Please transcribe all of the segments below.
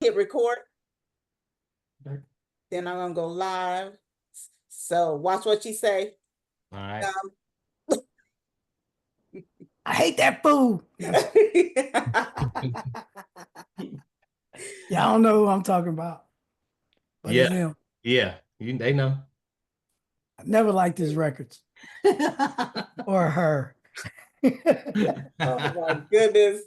hit record. Then I'm gonna go live. So watch what you say. All right. I hate that fool. Y'all don't know who I'm talking about. But it's him. Yeah. They know. I never liked his records. Or her. Oh my goodness.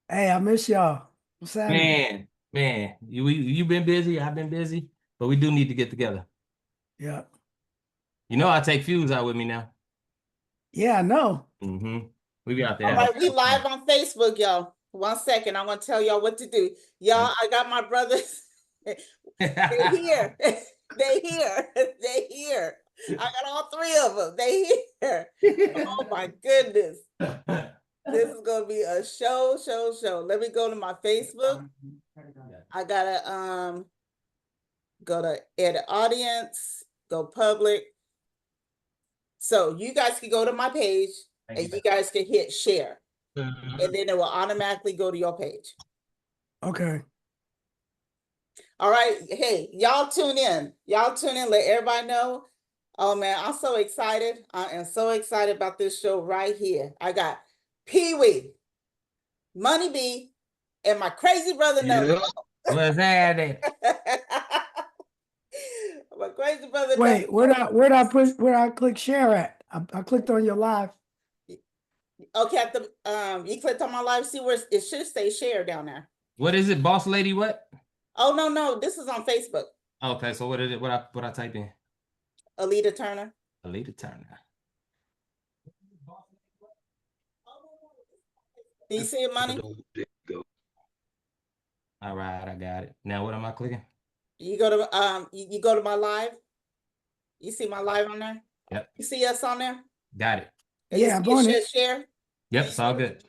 Hey, I miss y'all. What's happening? Man, you been busy. I've been busy, but we do need to get together. Yeah. You know, I take Fuse out with me now. Yeah, I know. We be out there. All right, we live on Facebook, y'all. 1 second, I'm gonna tell y'all what to do. Y'all, I got my brothers. They're here. They here. They here. I got all three of them. They here. Oh my goodness. This is gonna be a show. Let me go to my Facebook. I gotta go to edit audience, go public. So you guys can go to my page and you guys can hit share. And then it will automatically go to your page. Okay. All right. Hey, y'all tune in. Y'all tune in. Let everybody know. Oh man, I'm so excited. I am so excited about this show right here. I got Pee Wee, Money B, and my crazy brother Numskull. What's happening? My crazy brother. Wait, where'd I click share at? I clicked on your live. Okay, at the you clicked on my live, see where it should say share down there. What is it, boss lady? What? Oh no, this is on Facebook. Okay, so what is it? What I type in? Alita Turner. Alita Turner. Do you see it, Money? All right, I got it. Now what am I clicking? You go to you go to my live. You see my live on there? Yep. You see us on there? Got it. Yeah, I'm on it. Share. Yep, it's all good.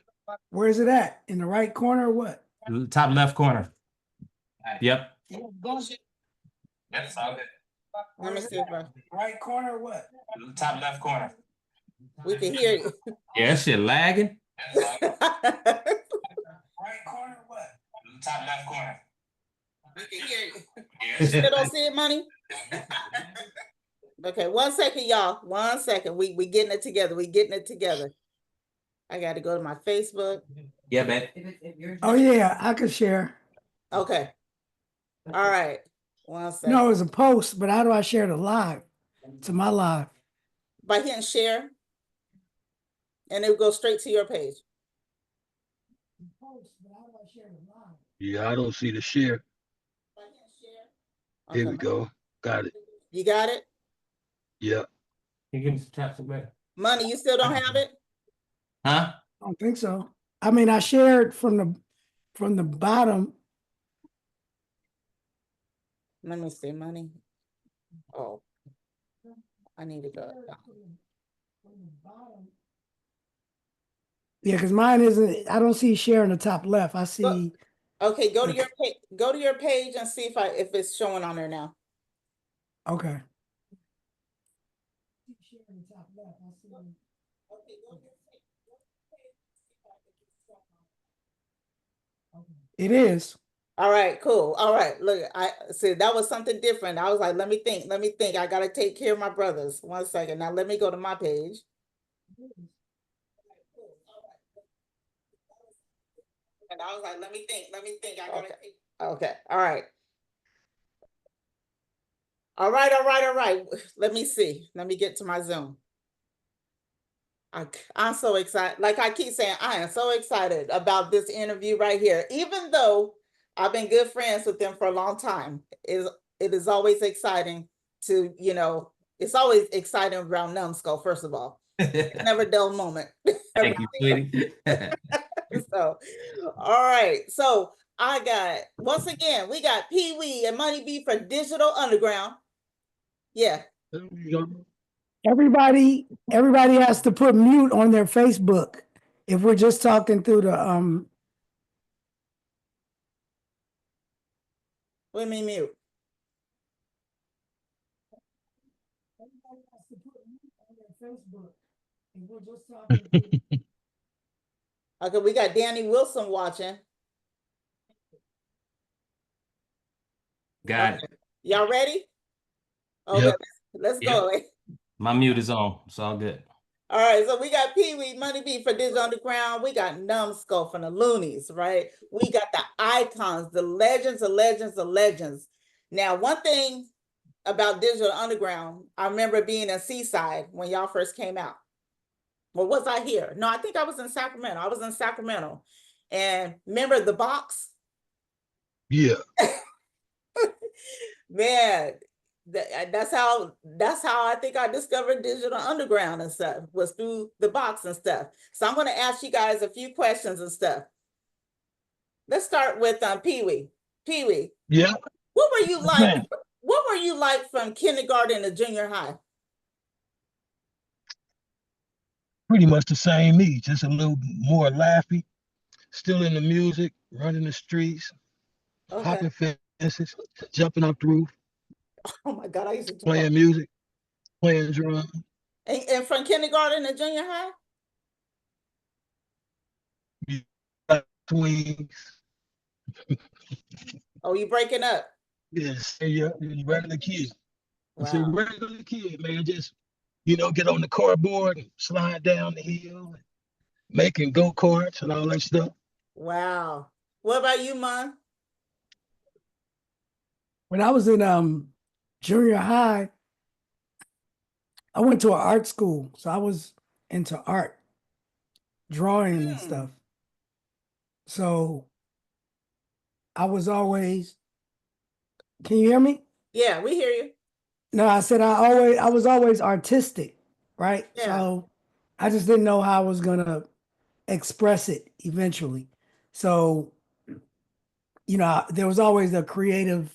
Where is it at? In the right corner or what? Top left corner. Yep. Yep, it's all good. Let me see if right corner or what? Top left corner. We can hear you. Yeah, that shit lagging. Right corner or what? Top left corner. We can hear you. You still don't see it, Money? Okay, 1 second, y'all. 1 second. We getting it together. We getting it together. I got to go to my Facebook. Yeah, man. Oh yeah, I could share. Okay. All right. 1 second. No, it's a post, but how do I share the live to my live? By hitting share, and it will go straight to your page. Yeah, I don't see the share. Okay. Here we go. Got it. You got it? Yeah. You give me some taps back. Money, you still don't have it? Huh? I don't think so. I mean, I shared from the bottom. Let me see, Money. Oh, I need to go. Yeah, because mine isn't. I don't see share in the top left. I see. Okay, go to your page. Go to your page and see if it's showing on there now. Okay. It is. All right, cool. All right, look, I see that was something different. I was like, let me think. I gotta take care of my brothers. 1 second. Now let me go to my page. And I was like, let me think. I gotta take. Okay, all right. All right. Let me see. Let me get to my Zoom. I'm so excited. Like I keep saying, I am so excited about this interview right here. Even though I've been good friends with them for a long time, it is always exciting to, it's always exciting around Numskull, first of all. It's never a dull moment. Thank you, sweetie. So, all right. So once again, we got Pee Wee and Money B for Digital Underground. Yeah. Everybody has to put mute on their Facebook if we're just talking through the What do you mean mute? Everybody has to put mute on their Facebook if we're just talking through Okay, we got Danny Wilson watching. Got it. Y'all ready? Okay, Yep. let's Yep. go. My mute is on. It's all good. All right, so we got Pee Wee, Money B for Digital Underground. We got Numskull from the Luniz, right? We got the icons, the legends of legends of legends. Now, one thing about Digital Underground, I remember being in Seaside when y'all first came out. Or was I here? No, I think I was in Sacramento. I was in Sacramento. And remember the box? Yeah. Man, that's how I think I discovered Digital Underground and stuff, was through the box and stuff. So I'm going to ask you guys a few questions and stuff. Let's start with Pee Wee. Pee Wee, Yeah. what were you like? Man, What were you like from kindergarten to junior high? pretty much the same me, just a little more laughy, still in the music, running the streets, Okay. hopping fences, jumping off the roof, Oh my God, I used to do playing music, playing drums. And from kindergarten to junior high? Swings. Oh, you breaking up? Yes, yeah, regular kid. It's a Wow. regular kid, man. Just, get on the cardboard and slide down the hill, and making go-karts and all that stuff. Wow. What about you, Mon? When I was in junior high, I went to an art school, so I was into art, drawing and stuff. So I was always, can you hear me? Yeah, we hear you. No, I said I was always artistic, right? Yeah. So I just didn't know how I was gonna express it eventually. So, there was always a creative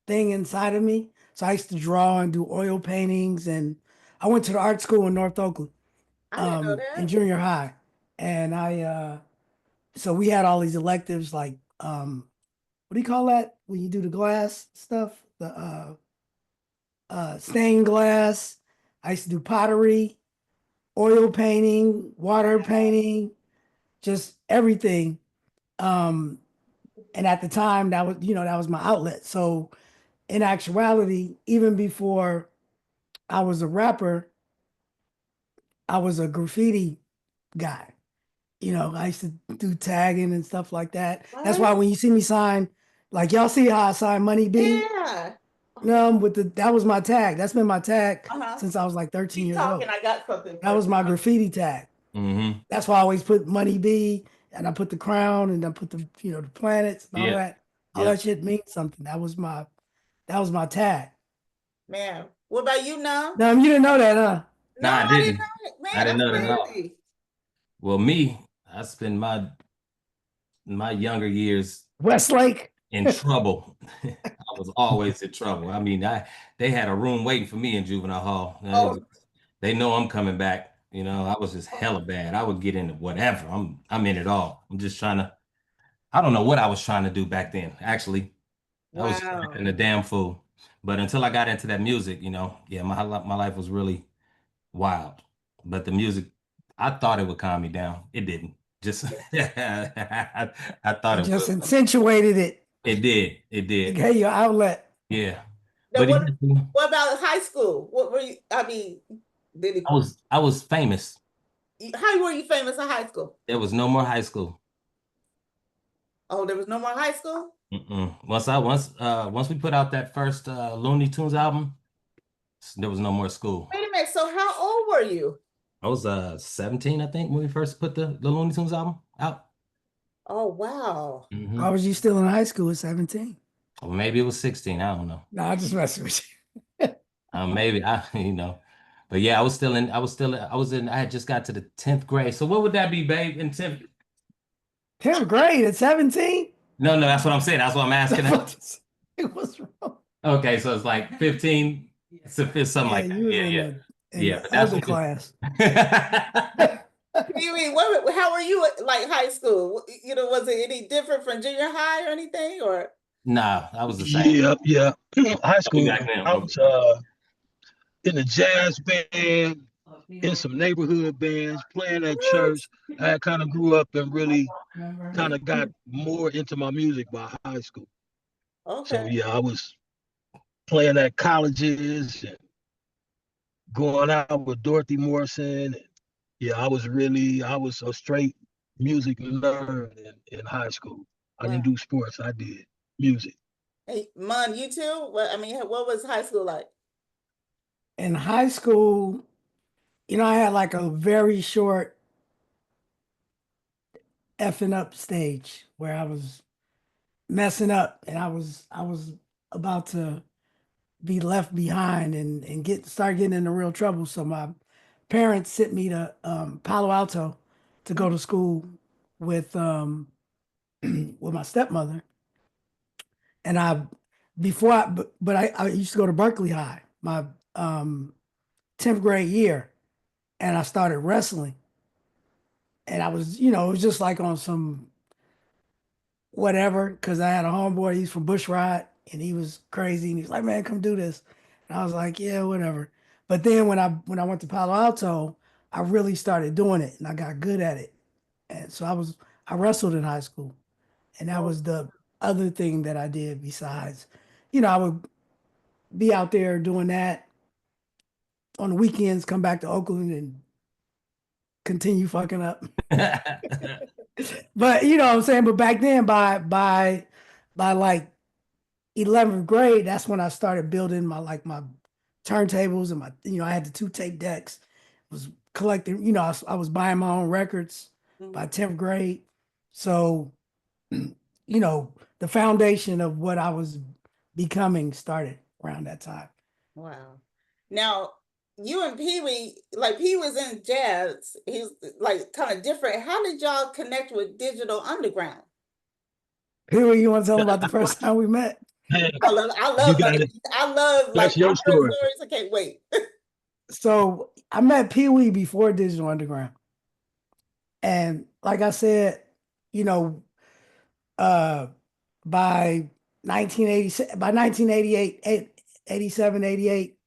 thing inside of me. So I used to draw and do oil paintings, and I went to the art school in North Oakland I didn't know in that. junior high. And so we had all these electives like what do you call that when you do the glass stuff? The stained glass. I used to do pottery, oil painting, water painting, just everything. And at the time that was my outlet. So in actuality, even before I was a rapper, I was a graffiti guy. I used to do tagging and stuff like that. That's why when you see me sign, like y'all see how I sign Money B? Yeah. That was my tag. That's been my tag Uh-huh. since I was like 13 Keep years talking. old. I got something. That was my graffiti tag. Mm-hmm. That's why I always put Money B, and I put the crown, and I put the the planets and all Yeah. that. All that shit means something. That was my tag. Man, what about you, Nam? No, you didn't know that, huh? No, Nah, I I didn't didn't. know it. Man, I didn't know that at that's all. crazy. Well, me, I spent my younger years Westlake. in trouble. I was always in trouble. I mean, they had a room waiting for me in juvenile hall. Oh. They know I'm coming back. I was just hella bad. I would get into whatever. I'm in it all. I'm just trying to. I don't know what I was trying to do back then. Actually, I was Wow. acting a damn fool. But until I got into that music, yeah, my life was really wild. But the music, I thought it would calm me down. It didn't. Just I thought It it just would. accentuated it. It did. It It did. gave you an outlet. Yeah. Now, But what about high school? What were you? I mean, I was famous. how were you famous in high school? There was no more high school. Oh, there was no more high school? Once we put out that first Looney Tunes album, there was no more school. Wait a minute. So how old were you? I was 17, I think, when we first put the Looney Tunes album out. Oh, wow. Mhm. Why was you still in high school at 17? Or maybe it was 16. I don't know. No, I just messing with you. Maybe but yeah, I had just got to the 10th grade. So what would that be, babe, in 10th? 10th grade at 17? No, that's what I'm saying. That's what I'm asking. It was wrong. Okay, so it's like 15, something like that. You was in the older class. How were you at like high school? Was it any different from junior high or anything? Or Nah, I was the same. Yeah. High school, Back then, I was in the jazz band, in some neighborhood bands, playing at church. I kind of grew up and really kind of got more into my music by high school. So Okay. yeah, I was playing at colleges and going out with Dorothy Morrison. Yeah, I was a straight music nerd in high school. I Wow. didn't do sports, I did music. Hey, Mon, you too? What I mean, what was high school like? In high school, I had like a very short effing up stage where I was messing up and I was about to be left behind and start getting into real trouble. So my parents sent me to Palo Alto to go to school with with my stepmother. And I used to go to Berkeley High my 10th grade year, and I started wrestling. And I was, it was just like on some whatever, because I had a homeboy, he's from Bushrod, and he was crazy, and he's like, man, come do this. And I was like, yeah, whatever. But then when I went to Palo Alto, I really started doing it and I got good at it. And so I wrestled in high school. And that was the other thing that I did besides, I would be out there doing that on the weekends, come back to Oakland and continue fucking up. But you know what I'm saying? But back then by like 11th grade, that's when I started building my turntables and I had the 2 tape decks. Was collecting, I was buying my own records by 10th grade. So, the foundation of what I was becoming started around that time. Wow. Now, you and Pee Wee, like Pee was in jazz, he's like kind of different. How did y'all connect with Digital Underground? Who you want to tell them about the first time we met? I love That's like your I've heard story. stories. I can't wait. So I met Pee Wee before Digital Underground. And like I said, uh, by 1987, by 1988, 87, 88,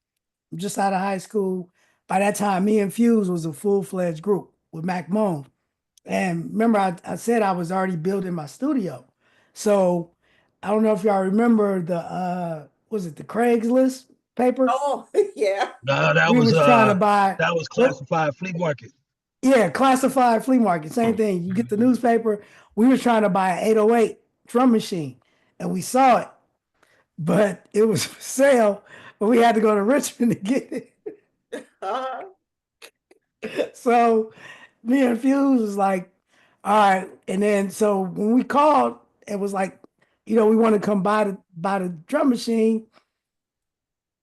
I'm just out of high school. By that time, me and Fuse was a full-fledged group with Mac Moan. And remember, I said I was already building my studio. So I don't know if y'all remember was it the Craigslist paper? Oh, yeah. No, We was trying to buy. that was classified flea market. Yeah, classified flea market, same thing. You get the newspaper. We were trying to buy an 808 drum machine, and we saw it, but it was for sale. But we had to go to Richmond to get it. So me and Fuse was like, all right. And then so when we called, it was like, we want to come buy the drum machine.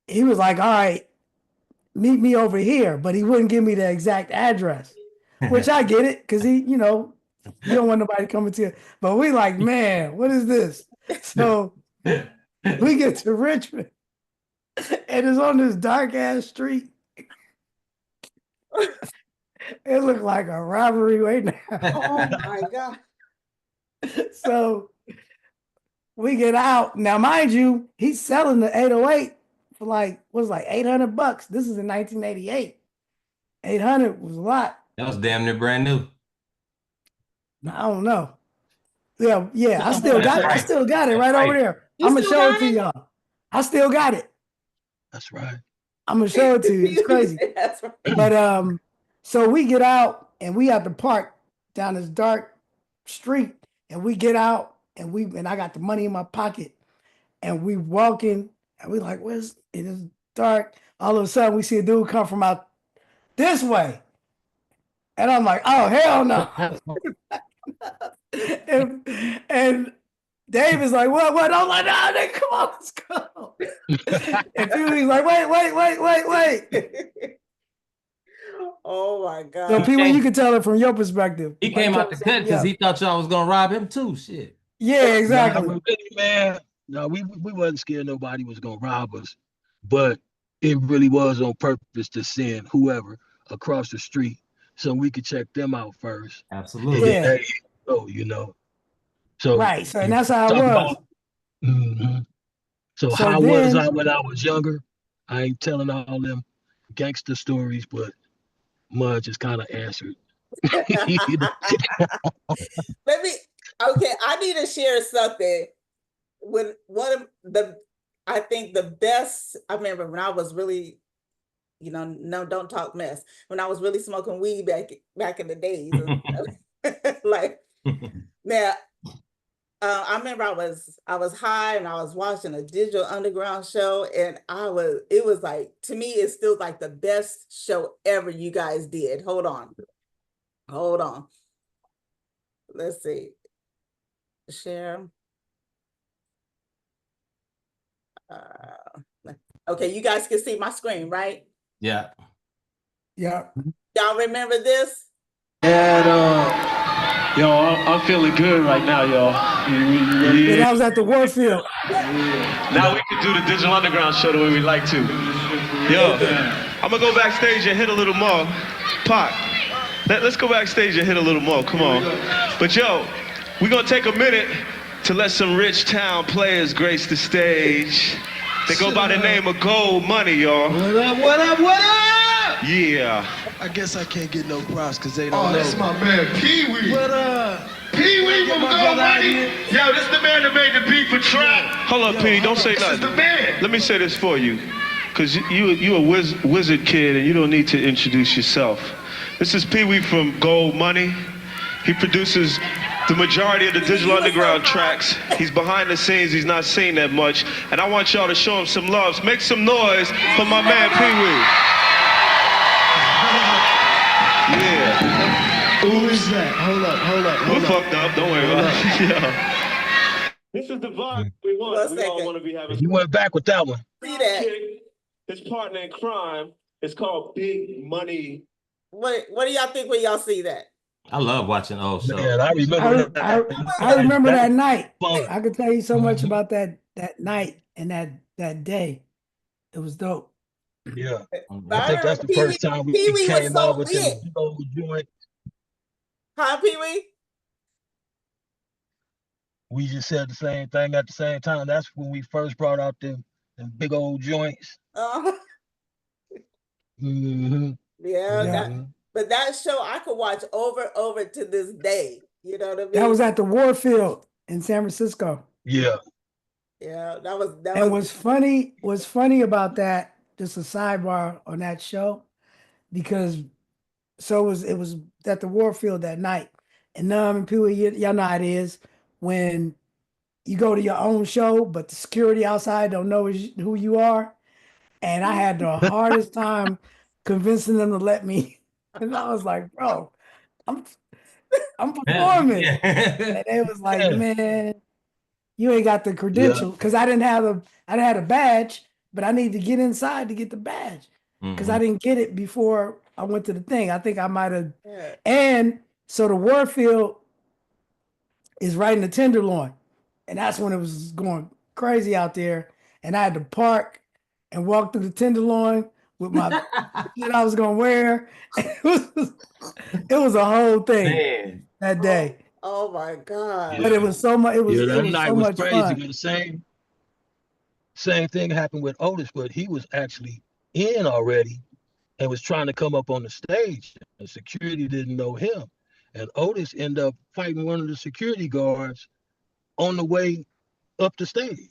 He was like, all right, meet me over here, but he wouldn't give me the exact address, which I get it, because you don't want nobody coming to you. But we like, man, what is this? So we get to Richmond, and it's on this dark ass street. It looked like a robbery right now. Oh my God. So we get out. Now, mind you, he's selling the 808 for like $800. This is in 1988. 800 was a lot. That was damn near brand new. I don't know. Yeah. I still got it. I still got it right over there. You I'm gonna still show it got to it? y'all. I still got it. That's right. I'm gonna show it to you. It's crazy. That's right. But so we get out and we have to park down this dark street, and we get out and I got the money in my pocket, and we walking and we like, it is dark. All of a sudden we see a dude come from out this way. And I'm like, oh hell no. and Dave is like, what? I'm like, nah, nigga, come on, let's go. And Pee-wee's like, wait. Oh my God. So Pee-wee, you can tell it from your perspective. He came out the cut because he thought y'all was gonna rob him too. Shit. Yeah, exactly. Nah, really, man. No, we wasn't scared nobody was gonna rob us, but it really was on purpose to send whoever across the street so we could check them out first. Absolutely. Yeah. So right. So and that's how it was. So how was I when I was younger? I ain't telling all them gangster stories, but much is kind of answered. Let me, okay, I need to share something with one of the, I think the best, I remember when I was really, no, don't talk mess. When I was really smoking weed back in the days. Like, now, I remember I was high and I was watching a Digital Underground show, and it was like, to me, it's still like the best show ever you guys did. Hold on. Let's see. Share. Okay, you guys can see my screen, right? Yeah. Yeah. Y'all remember this? And yo, I'm feeling good right now, y'all. Yeah, that was at the Warfield. Now we can do the Digital Underground show the way we like to. Yo, I'm gonna go backstage and hit a little more. Pac, let's go backstage and hit a little more. Come on. But yo, we're gonna take a minute to let some rich town players grace the stage. They go by the name of Gold Money, y'all. What up, what up, what up? Yeah. I guess I can't get no props because they don't know. That's my man, Pee-wee. What up? Pee-wee from Gold Money. Yo, this the man that made the beat for Trap. Hold up, P, don't say This is nothing. the man. Let me say this for you, because you a wizard kid and you don't need to introduce yourself. This is Pee-wee from Gold Money. He produces the majority of the Digital Underground tracks. He's behind the scenes, he's not seen that much. And I want y'all to show him some love. So make some noise for my man Pee-wee. Yeah. Who is that? Hold up. We're fucked up, don't worry about it. Yeah. This is the vibe we want. One We all second. want to be having You went back with that one. See that? his partner in crime. It's called Big Money. What do y'all think when y'all see that? I love watching old shows. Man, I remember I remember that night. fun. I could tell you so much Mhm. about that night and that day. It was dope. Yeah, But I think that's the remember first time we Pee-wee was came so out with big. them big old joint. Huh, Pee-wee? We just said the same thing at the same time. That's when we first brought out them big old joints. Mm-hmm. Yeah, Yeah. but that show I could watch over to this day. You know what I mean? That was at the Warfield in San Francisco. Yeah. Yeah, that was And what's funny about that, just a sidebar on that show, because it was at the Warfield that night. And and people, y'all know how it is when you go to your own show, but the security outside don't know who you are. And I had the hardest time convincing them to let me. And I was like, bro, I'm performing. Yeah. And they was like, Yeah. man, you ain't got the credential. Because I didn't have a badge, but I need to get inside to get the badge. Because I didn't get it before I went to the thing. I think I might have. Yeah. And so the Warfield is right in the Tenderloin. And that's when it was going crazy out there. And I had to park and walk through the Tenderloin with my shit I was going to wear. It was a whole thing Man. that day. Oh my God. But it was so much. It was, Yeah, that it was night so was much crazy. fun. But the same thing happened with Otis, but he was actually in already and was trying to come up on the stage. The security didn't know him. And Otis ended up fighting one of the security guards on the way up the stage.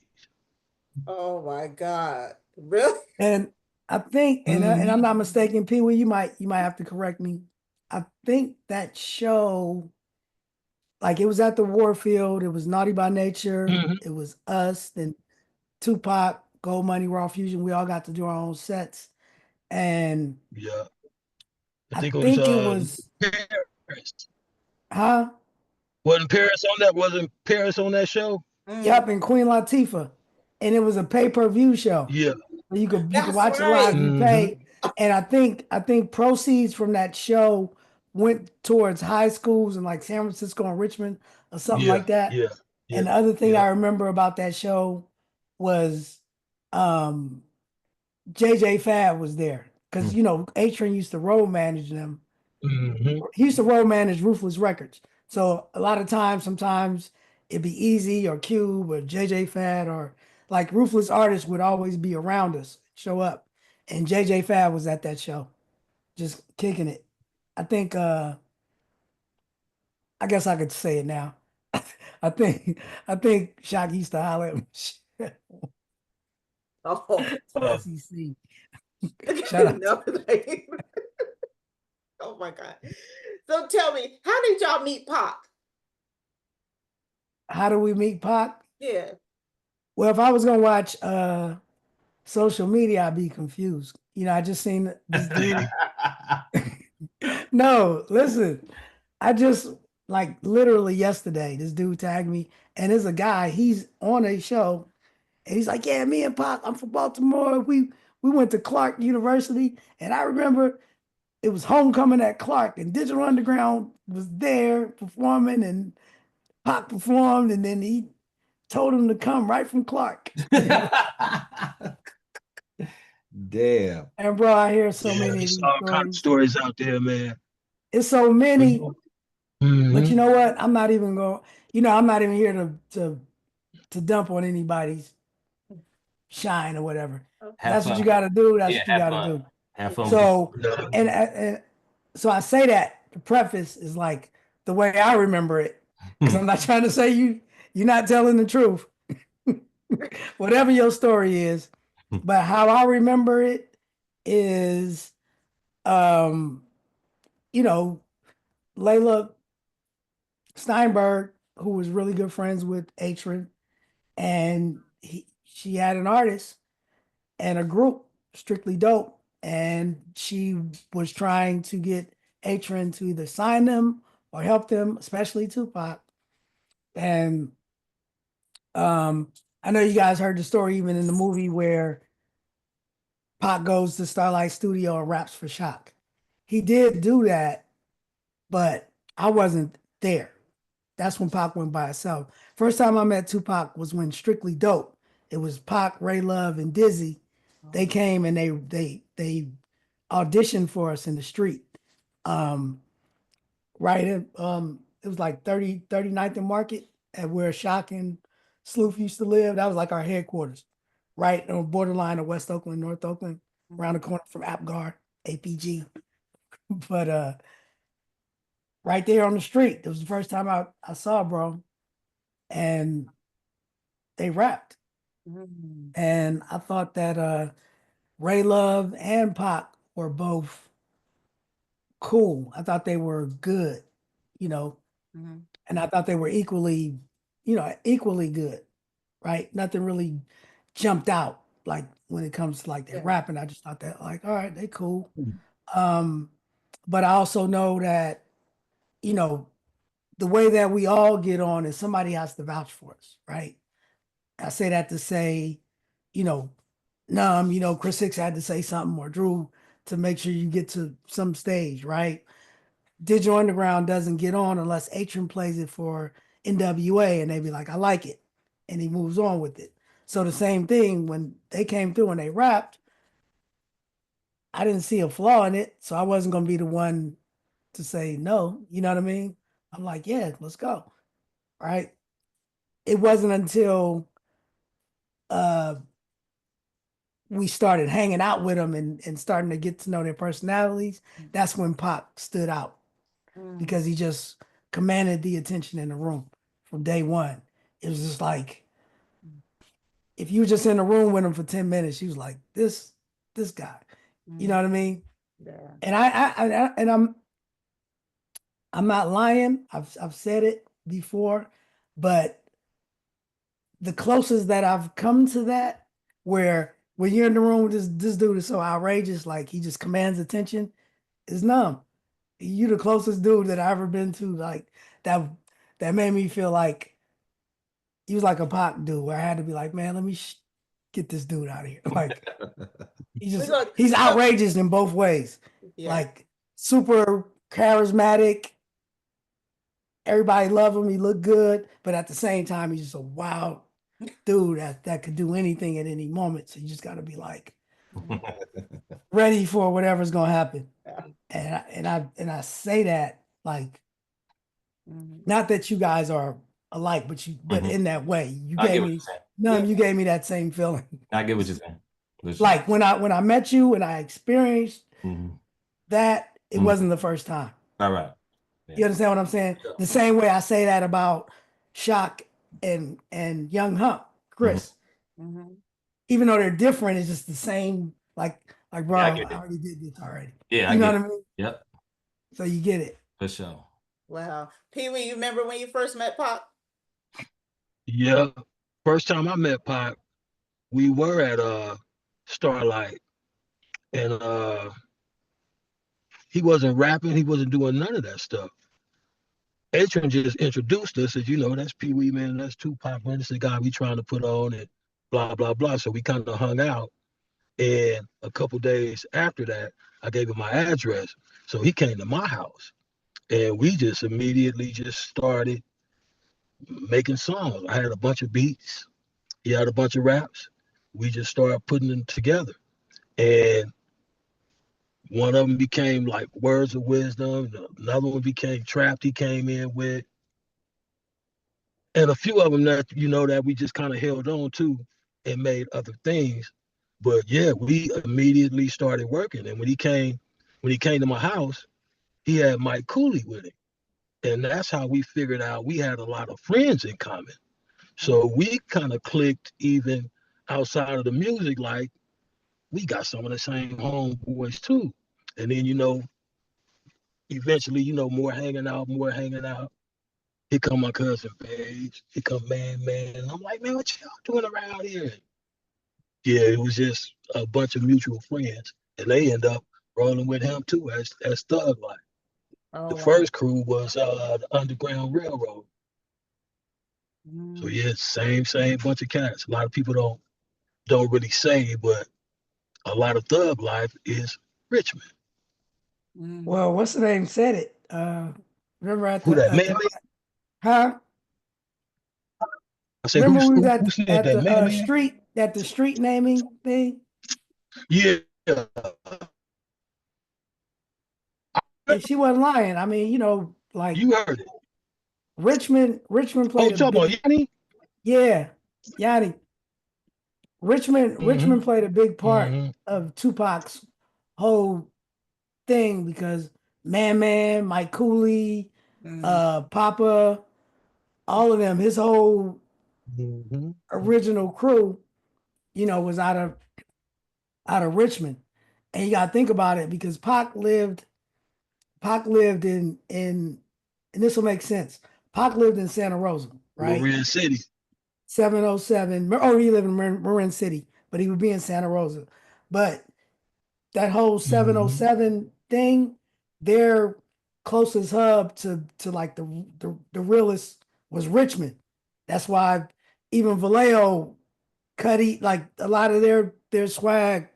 Oh my God. Really? And I think, and I'm not mistaken, Pee Wee, you might have to correct me. I think that show, like it was at the Warfield, it was Naughty by Nature, it was us, then Tupac, Gold Money, Raw Fusion. We all got to do our own sets. And Yeah. I think think it it was was, Paris. huh? Wasn't Paris on that show? Yep, and Queen Latifah. And it was a pay-per-view show. Yeah. You could That's watch it right. live, you pay. And I think proceeds from that show went towards high schools in like San Francisco and Richmond or something like that. Yeah. And the other thing I remember about that show was JJ Fad was there. Because A-Train used to road manage them. He used to road manage Ruthless Records. So a lot of times, sometimes it'd be Easy or Cube or JJ Fad or like Ruthless artists would always be around us, show up. And JJ Fad was at that show, just kicking it. I think I guess I could say it now. I think Shock used to holler at Michelle Oh, SEC. Shout out. no, like, oh my God. So tell me, how did y'all meet Pac? How do we meet Pac? Yeah. Well, if I was gonna watch social media, I'd be confused. I just seen this dude. No, listen. I just like literally yesterday, this dude tagged me, and there's a guy, he's on a show, and he's like, yeah, me and Pac, I'm from Baltimore. We went to Clark University, and I remember it was homecoming at Clark, and Digital Underground was there performing, and Pac performed, and then he told him to come right from Clark. Damn. And bro, I hear so many of there's these all kind of stories. stories out there, man. It's so many, but Mhm. you know what? I'm not even going. I'm not even here to dump on anybody's shine or whatever. Have That's fun. what you got to do. That's Yeah, what you have got to fun. do. Have fun. So, No. and so I say that the preface is like the way I remember it, because I'm not trying to say you're not telling the truth, whatever your story is. But how I remember it is, you know, Layla Steinberg, who was really good friends with Atron, and she had an artist and a group, Strictly Dope, and she was trying to get Atron to either sign them or help them, especially Tupac. And I know you guys heard the story even in the movie where Pac goes to Starlight Studio and raps for Shock. He did do that, but I wasn't there. That's when Pac went by itself. First time I met Tupac was when Strictly Dope. It was Pac, Ray Love, and Dizzy. They came and they auditioned for us in the street. Right in it was like 39th and Market at where Shock and Sloof used to live. That was like our headquarters. Right on the borderline of West Oakland, North Oakland, around the corner from APGAR, APG. But right there on the street. It was the first time I saw bro. And they rapped. And I thought that Ray Love and Pac were both cool. I thought they were good, you know, and I thought they were equally good, right? Nothing really jumped out like when it comes to like their rapping. I just thought that like, all right, they cool. But I also know that, you know, the way that we all get on is somebody has to vouch for us, right? I say that to say, you know, Chris Hicks had to say something or Drew to make sure you get to some stage, right? Digital Underground doesn't get on unless Atron plays it for NWA and they be like, I like it. And he moves on with it. So the same thing when they came through and they rapped, I didn't see a flaw in it. So I wasn't going to be the one to say no. You know what I mean? I'm like, yeah, let's go. Right. It wasn't until we started hanging out with them and starting to get to know their personalities. That's when Pac stood out because he just commanded the attention in the room from day one. It was just like, if you were just in the room with him for 10 minutes, he was like, this guy, you know what I mean? Yeah. And I'm not lying. I've said it before, but the closest that I've come to that, where when you're in the room with this dude is so outrageous, like he just commands attention, is Numb. You the closest dude that I ever been to, like that made me feel like he was like a Pac dude, where I had to be like, man, let me get this dude out of here. Like he's outrageous in both ways. Yeah. Like super charismatic. Everybody love him. He looked good, but at the same time, he's just a wild dude that could do anything at any moment. So you just got to be like ready for whatever's gonna happen. Yeah. And I say that like, not that you guys are alike, but in that way, you gave me that same feeling. I get what you're saying. Like when I met you and I experienced that, it wasn't the first time. All right. Yeah. You understand what I'm saying? The same way I say that about Shock and Young Hump, Chris. Mhm. Even though they're different, it's just the same. Like bro, Yeah, I I get it. already did this already. Yeah, You know I what get I mean? Yep, So you get it. for sure. Wow. Pee Wee, you remember when you first met Pop? Yeah. First time I met Pac, we were at Starlight, and he wasn't rapping, he wasn't doing none of that stuff. Adrian just introduced us as, that's Pee Wee, man, that's Tupac, man, this is the guy we trying to put on, and blah, blah, blah. So we kind of hung out. And a couple days after that, I gave him my address. So he came to my house, and we just immediately just started making songs. I had a bunch of beats. He had a bunch of raps. We just started putting them together. And one of them became like Words of Wisdom. Another one became Trapped, he came in with. And a few of them that, that we just kind of held on to and made other things. But yeah, we immediately started working. And when he came to my house, he had Mike Cooley with him. And that's how we figured out we had a lot of friends in common. So we kind of clicked even outside of the music, like we got some of the same homeboys too. And then, eventually, more hanging out. Here come my cousin Paige. Here come Man. And I'm like, man, what y'all doing around here? Yeah, it was just a bunch of mutual friends. And they end up rolling with him too as Thug Life. Oh, The wow. first crew was the Underground Railroad. So yeah, same bunch of cats. A lot of people don't really say, but a lot of Thug Life is Richmond. Well, what's the name said it? Remember at Who the that, Man? huh? I said, Remember we was who said at that, the Man? street naming thing? Yeah. And she wasn't lying. I mean, like You heard it. Richmond Oh, played a talking about big, Yanni? yeah, Yanni. Richmond played a big part Mm-hmm. of Tupac's whole thing because Man, Mike Cooley, Papa, all of them, his whole original crew, was out of Richmond. And you gotta think about it because Pac lived in and this will make sense. Pac lived in Santa Rosa, right? Marin City. 707. Oh, he lived in Marin City, but he would be in Santa Rosa. But that whole 707 thing, their closest hub to like the realest was Richmond. That's why even Vallejo, Cuddy, like a lot of their swag,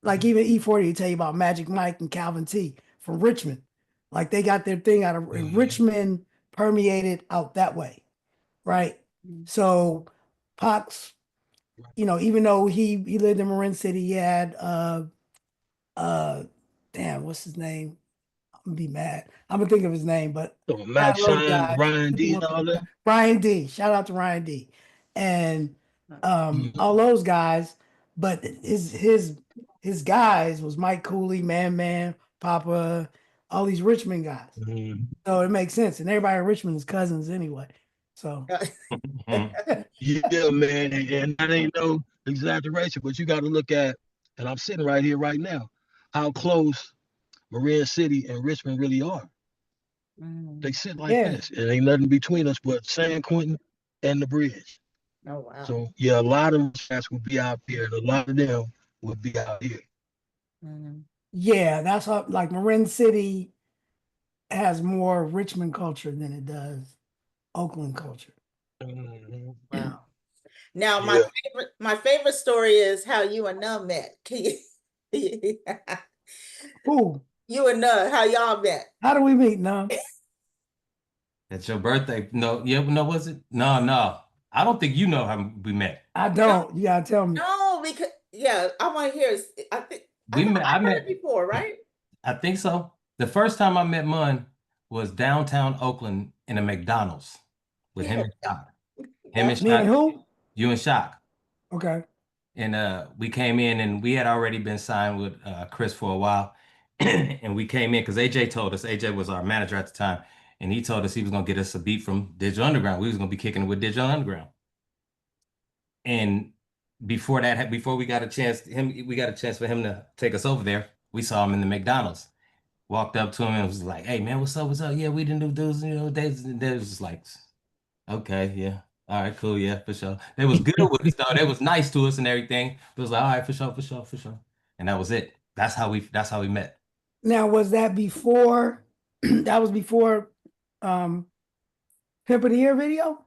like even E40 tell you about Magic Mike and Calvin T from Richmond. Like they got their thing out of Richmond permeated out that way, right? So Pox, even though he lived in Marin City, he had damn, what's his name? I'm gonna be mad. I'm gonna think of his name, but So Matt Shine, Ryan D, and all that. Ryan D. Shout out to Ryan D. And all those guys, but his guys was Mike Cooley, Man, Papa, all these Richmond guys. So it makes sense. And everybody in Richmond is cousins anyway. So yeah, man, and that ain't no exaggeration, but you got to look at, and I'm sitting right here right now, how close Marin City and Richmond really are. They sit like this, and ain't nothing between us but San Quentin and the bridge. Oh, wow. So yeah, a lot of cats would be out there, and a lot of them would be out here. Yeah, that's how, like Marin City has more Richmond culture than it does Oakland culture. Wow. Now my favorite story is how you and Num met. Who? You and Num, how y'all met? How do we meet, Num? That's your birthday. No, yeah, no, was it? No. I don't think you know how we met. I don't. You gotta tell me. No, because I want to hear. I think I met it before, right? I think so. The first time I met Mun was downtown Oakland in a McDonald's with him and Shock. Him and Shock. Me and who? You and Shock. Okay. And we came in and we had already been signed with Chris for a while. and we came in because AJ told us, AJ was our manager at the time, and he told us he was gonna get us a beat from Digital Underground. We was gonna be kicking it with Digital Underground. And before that, before we got a chance, we got a chance for him to take us over there. We saw him in the McDonald's. Walked up to him and was like, "Hey man, what's up? What's up? Yeah, we didn't do those, they was just like, okay, yeah. All right, cool, yeah, for sure. They was good with us though. They was nice to us and everything. It was like, all right, for sure, for sure, for sure. And that was it. That's how we met. Now, was that before? That was before Pimp of the Year video?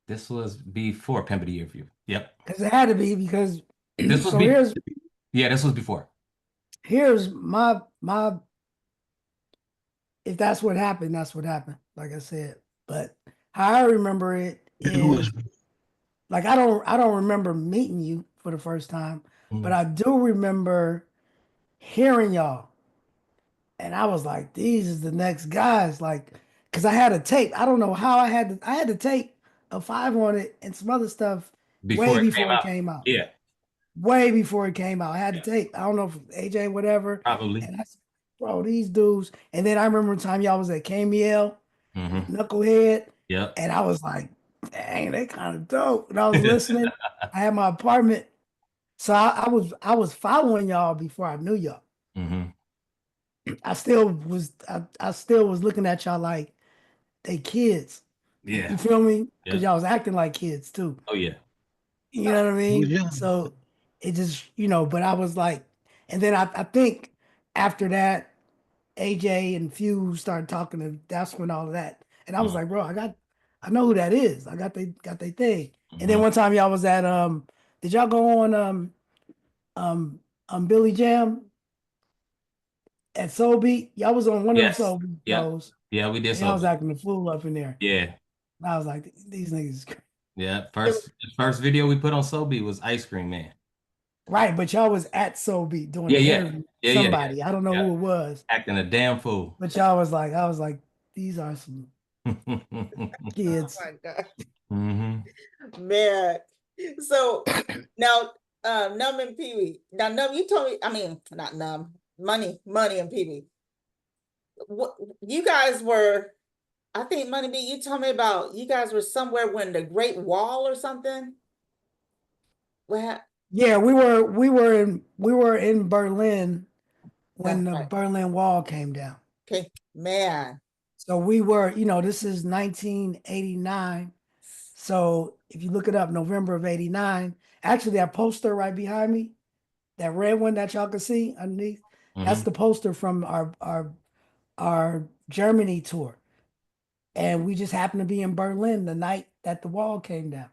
This was before Pimp of the Year View. Yep. Because it had to be, because This was so here's this was before. here's my if that's what happened, that's what happened, like I said. But how I remember it is, like, I don't remember meeting you for the first time, but I do remember hearing y'all. And I was like, these is the next guys, like, because I had a tape. I don't know how I had to tape a 5 on it and some other stuff way before it came out. Yeah. Way before it came out. I had to tape. I don't know if AJ, whatever. Probably. And I said, bro, these dudes. And then I remember the time y'all was at KML, Knucklehead. Yep. And I was like, dang, they kind of dope. And I was listening. I had my apartment. So I was following y'all before I knew y'all. I still was looking at y'all like they kids. Yeah. You feel me? Because y'all was acting like kids too. Oh yeah. You know what I mean? Yeah. So it just, but I was like, and then I think after that, AJ and Fuse started talking, and that's when all of that. And I was like, bro, I know who that is. I got they thing. And then one time y'all was at did y'all go on Billy Jam at Soul Beat? Y'all was on one of them Soul Beat shows. Yeah, we did. And I was acting a fool up in there. Yeah. And I was like, these niggas. Yeah. First video we put on Soul Beat was Ice Cream Man. Right, but y'all was at Soul Beat doing an interview. Somebody. I don't know who it was. Acting a damn fool. But y'all was like, I was like, these are some kids. Oh my God. Man. So now Numb and Pee Wee. Now Numb, you told me, I mean, not Numb, Money and Pee Wee. What you guys were, I think Money B, you told me about you guys were somewhere when the Great Wall or something. What? Yeah, we were in Berlin when the Berlin Wall came down. Okay, man. So we were, this is 1989. So if you look it up, November of 89, actually that poster right behind me, that red one that y'all can see underneath, that's the poster from our Germany tour. And we just happened to be in Berlin the night that the wall came down.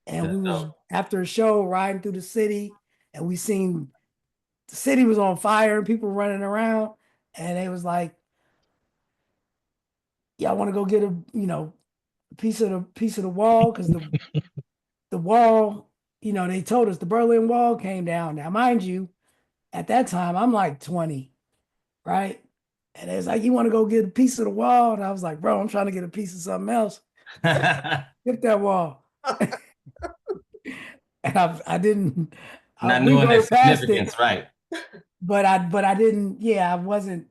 And we was after a show riding through the city, and we seen the city was on fire and people running around, and they was like, y'all want to go get a piece of the wall, because the wall, they told us the Berlin Wall came down. Now, mind you, at that time I'm like 20, right? And it's like, you want to go get a piece of the wall? And I was like, bro, I'm trying to get a piece of something else. Get that wall. And I didn't. Not knowing that significance, right? But I didn't. Yeah, I wasn't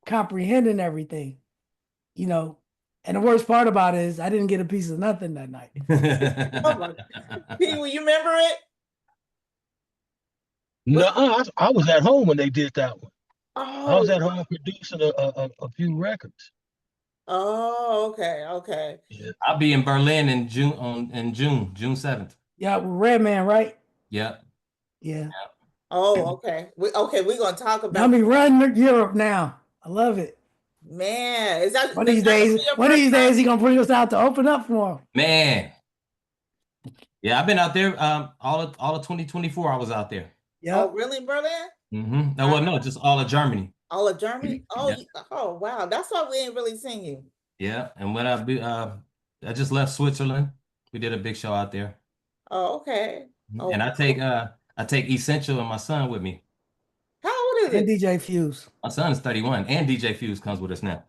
comprehending everything, And the worst part about it is I didn't get a piece of nothing that night. Pee Wee, you remember it? No, I was at home when they did that one. Oh, I was at home producing a few records. Oh, okay. Yeah. I'll be in Berlin in June 7th. Yeah, with Redman, right? Yep. Yeah. Oh, okay. We're gonna talk about. Let me run Europe now. I love it. Man, is that one of these days? One of these days, he gonna bring us out to open up for him. Man. Yeah, I've been out there. All of 2024, I was out there. Yeah. Oh, really, Berlin? No, well, no, just all of Germany. All of Germany? Oh, Yeah. Oh, wow. That's why we ain't really seen you. Yeah, and when I just left Switzerland. We did a big show out there. Oh, okay. Oh, and I take Essential and my son with me. How old is And it? DJ Fuse. My son is 31, and DJ Fuse comes with us now.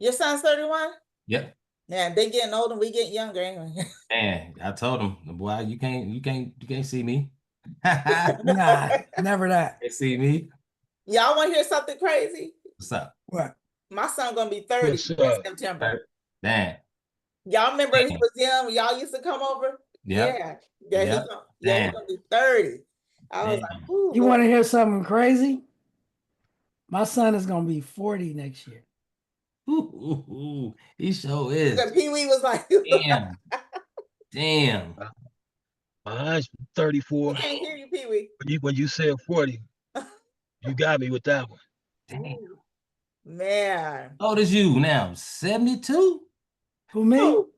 Your son's 31? Yep. Yeah, they getting older, we getting younger anyway. Man, I told him, boy, you can't see me. Nah, never that. Can't see me. Y'all want to hear something crazy? What's up? What? My son gonna be 30 What's in up? September. Damn. Y'all remember he Damn. was young? Y'all used to come over? Yep. Yeah. Yeah, Yep. he's Damn. gonna be 30. I was Damn. like, ooh, You Lord. want to hear something crazy? My son is gonna be 40 next year. Ooh, he sure is. And Pee Wee was like, Damn. Damn. Mine's 34. I can't hear you, Pee Wee. When you said 40, you got me with that one. Damn. Man. How old is you now? 72? Who, me? Oh,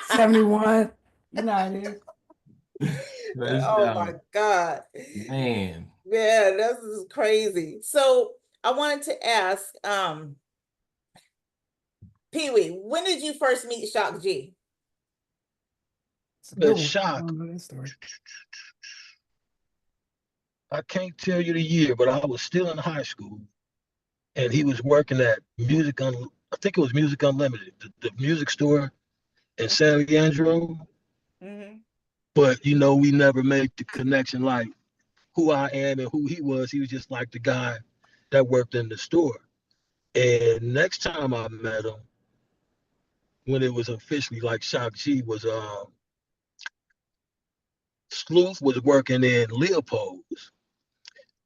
71. You know how it is. oh my God. Man. Yeah, this is crazy. So I wanted to ask, Pee Wee, when did you first meet Shock G? It's a good one. Shock. I don't know that story. I can't tell you the year, but I was still in high school, and he was working at I think it was Music Unlimited, the music store in San Leandro. Mm-hmm. But we never made the connection like who I am and who he was. He was just like the guy that worked in the store. And next time I met him, when it was officially like Shock G, was Sleuth was working in Leopold's.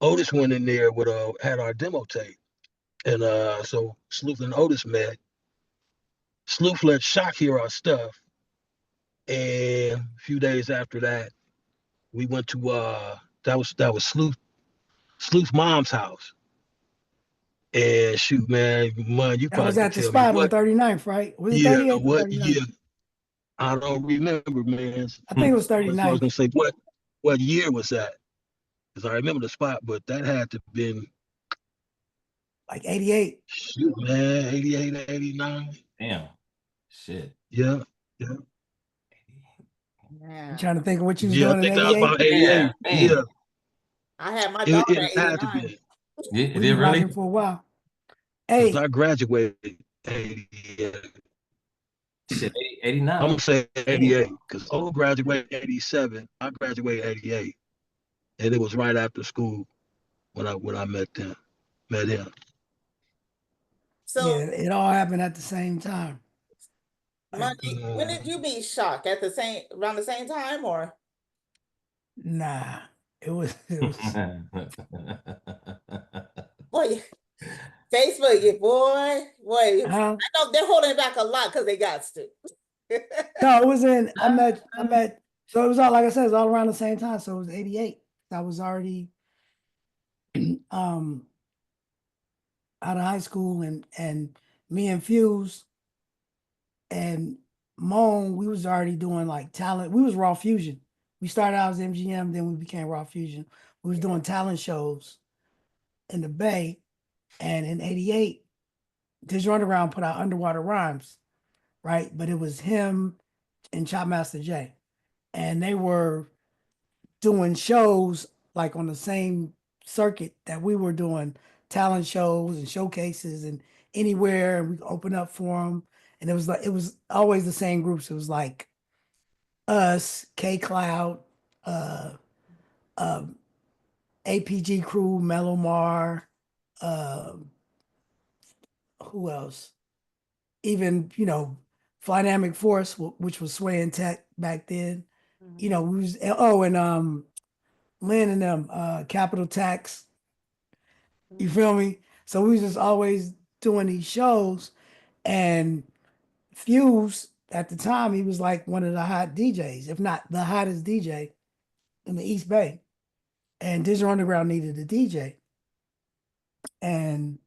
Otis went in there with had our demo tape. And so Sleuth and Otis met. Sleuth let Shock hear our stuff. And a few days after that, we went to that was Sleuth's mom's house. And shoot, man, you That probably was could at the tell me spot on what 39th, right? Was it year, 38th or 39th? I don't remember, man. I think it was So I was 39th. gonna say what year was that? Because I remember the spot, but that had to have been Like 88. shoot, man, 88, 89. Damn. Shit. Yeah. I'm Yeah. trying to think of what you was Yeah, I doing in think that was 88. about 88. Yeah, Yeah. man. I had my daughter It at had to 89. be. It We did was really? rocking for a while. Because Hey, I graduated 88. Shit, I'm 89. gonna say Damn. 88 because O graduated 87. I graduated 88, and it was right after school when I met him. So, yeah, it all happened at the same time. Money, when did you meet Shock? Around the same time, or? Nah, it was Boy, Facebook, boy. I huh? know they're holding back a lot because they got to. No, it was in I met so it was all like I said, it was all around the same time. So it was 88. I was already um out of high school and me and Fuse and Moan, we was already doing like talent. We was Raw Fusion. We started out as MGM, then we became Raw Fusion. We was doing talent shows in the Bay. And in 88, Digital Underground put out Underwater Rhymes, right? But it was him and Chop Master J. And they were doing shows like on the same circuit that we were doing talent shows and showcases and anywhere, and we could open up for them. And it was always the same groups. It was like us, K Cloud, uh, APG Crew, Melomar, uh, who else? Even Flynamic Force, which was swaying tech back then. We was and Lynn and them, Capital Tax. You feel me? So we was just always doing these shows, and Fuse at the time he was like one of the hot DJs, if not the hottest DJ in the East Bay. And Digital Underground needed a DJ, and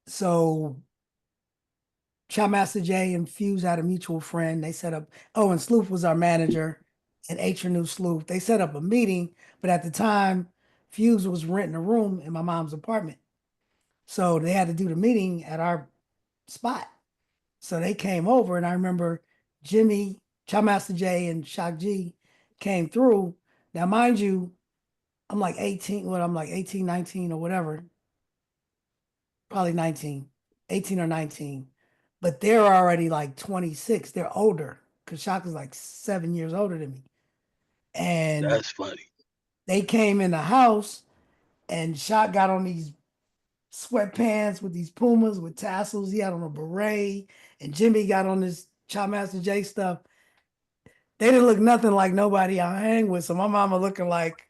so Chop Master J and Fuse had a mutual friend. They set up. Oh, and Sleuth was our manager, and Atria knew Sleuth. They set up a meeting, but at the time, Fuse was renting a room in my mom's apartment. So they had to do the meeting at our spot. So they came over, and I remember Jimmy, Chow Master J, and Shock G came through. Now, mind you, I'm like 18, I'm like 18, 19 or whatever. Probably 19, 18 or 19. But they're already like 26. They're older because Shock is like 7 years older than me. And That's funny. they came in the house and Shock got on these sweatpants with these Pumas with tassels. He had on a beret, and Jimmy got on this Chopmaster J stuff. They didn't look nothing like nobody I hang with. So my mama looking like,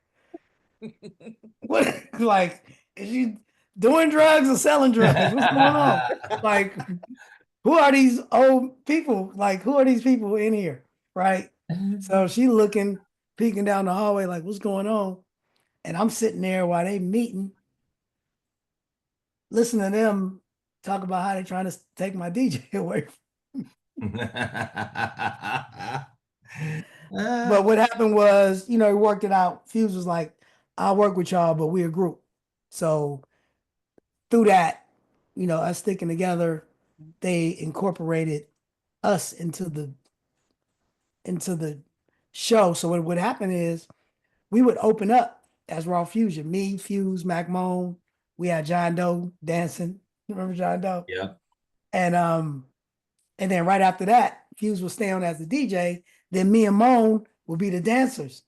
what? Like, is she doing drugs or selling drugs? What's going on? Like, who are these old people? Like, who are these people in here? Right. So she looking, peeking down the hallway, like, what's going on? And I'm sitting there while they meeting, listening to them talk about how they're trying to take my DJ away. But what happened was, you know, he worked it out. Fuse was like, I'll work with y'all, but we're a group. So through that, you know, us sticking together, they incorporated us into the show. So what would happen is we would open up as Raw Fusion. Me, Fuse, Mac Moan. We had John Doe dancing. You remember John Doe? Yeah. And then right after that, Fuse would stay on as the DJ. Then me and Moan would be the dancers.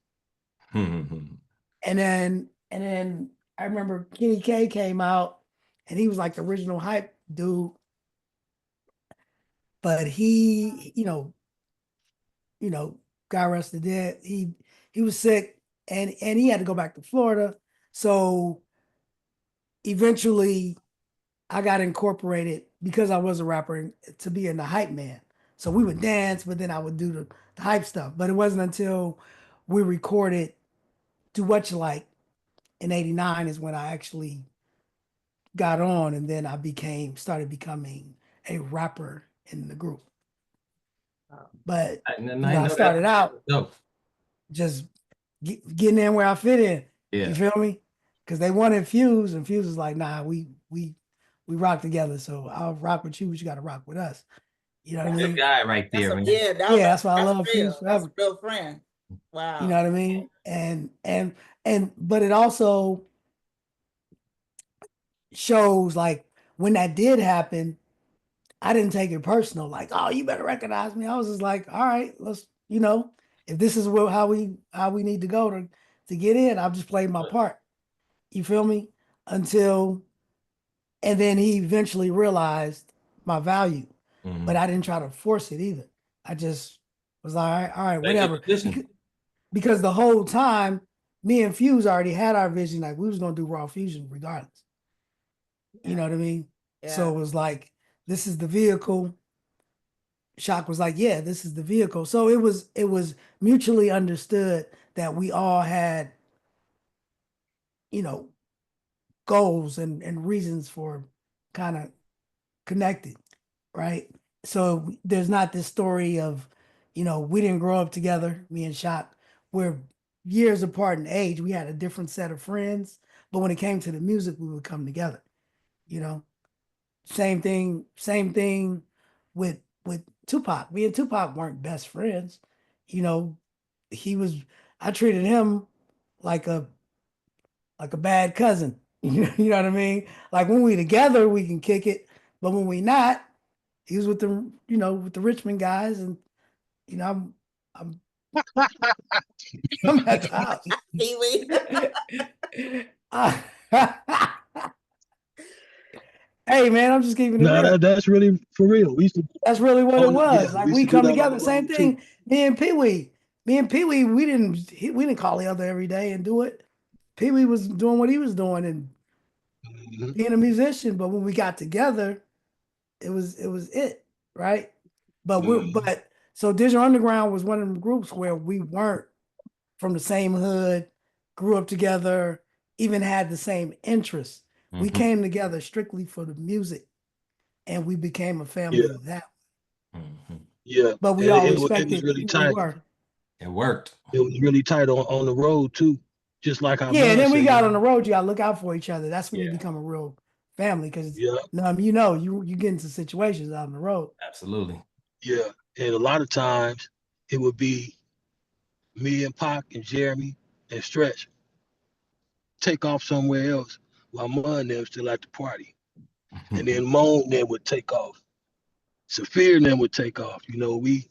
And then I remember Kenny K came out, and he was like the original hype dude. But he, you know, God rest the dead. He was sick, and he had to go back to Florida. So eventually, I got incorporated because I was a rapper to be in the hype man. So we would dance, but then I would do the hype stuff. But it wasn't until we recorded Do What You Like in '89 is when I actually got on, and then I started becoming a rapper in the group. But I started out just getting in where I fit in. Yeah. You feel me? Because they wanted Fuse, and Fuse was like, nah, we rock together. So I'll rock with you, but you got to rock with us. You know what I mean? Good guy right there, man. Yeah, that's why I love Fuse That's forever. a real friend. Wow. You know what I mean? And but it also shows, like, when that did happen, I didn't take it personal. Like, oh, you better recognize me. I was just like, all right, let's, you know, if this is how we need to go to get in, I've just played my part. You feel me? And then he eventually realized my value, but I didn't try to force it either. I just was like, all right, whatever. Because the whole time, me and Fuse already had our vision, like we was gonna do Raw Fusion regardless. You know what I mean? Yeah. So it was like, this is the vehicle. Shock was like, yeah, this is the vehicle. So it was mutually understood that we all had, you know, goals and reasons for kind of connected, right? So there's not this story of, you know, we didn't grow up together, me and Shock. We're years apart in age. We had a different set of friends, but when it came to the music, we would come together, you know. Same thing with Tupac. Me and Tupac weren't best friends. You know, I treated him like a bad cousin. You know what I mean? Like when we together, we can kick it, but when we not, he was with with the Richmond guys, and you know, I'm at the house. Hey man, I'm just keeping it real. That's really for real. That's really what it was. Like we come together. Same thing. Me and Pee Wee, we didn't call each other every day and do it. Pee Wee was doing what he was doing and being a musician. But when we got together, it was it, right? But so Digital Underground was one of the groups where we weren't from the same hood, grew up together, even had the same interests. We came together strictly for the music, and we became a family of that. Yeah, but we all respected. It was really tight. It worked. It was really tight on the road too, just like how. Yeah, and then we got on the road. You gotta look out for each other. That's when you become a real family. Because you get into situations out on the road. Absolutely. Yeah, and a lot of times it would be me and Pac and Jeremy and Stretch take off somewhere else while Mon and them still at the party. And then Moan and them would take off. Saphir and them would take off. You know, we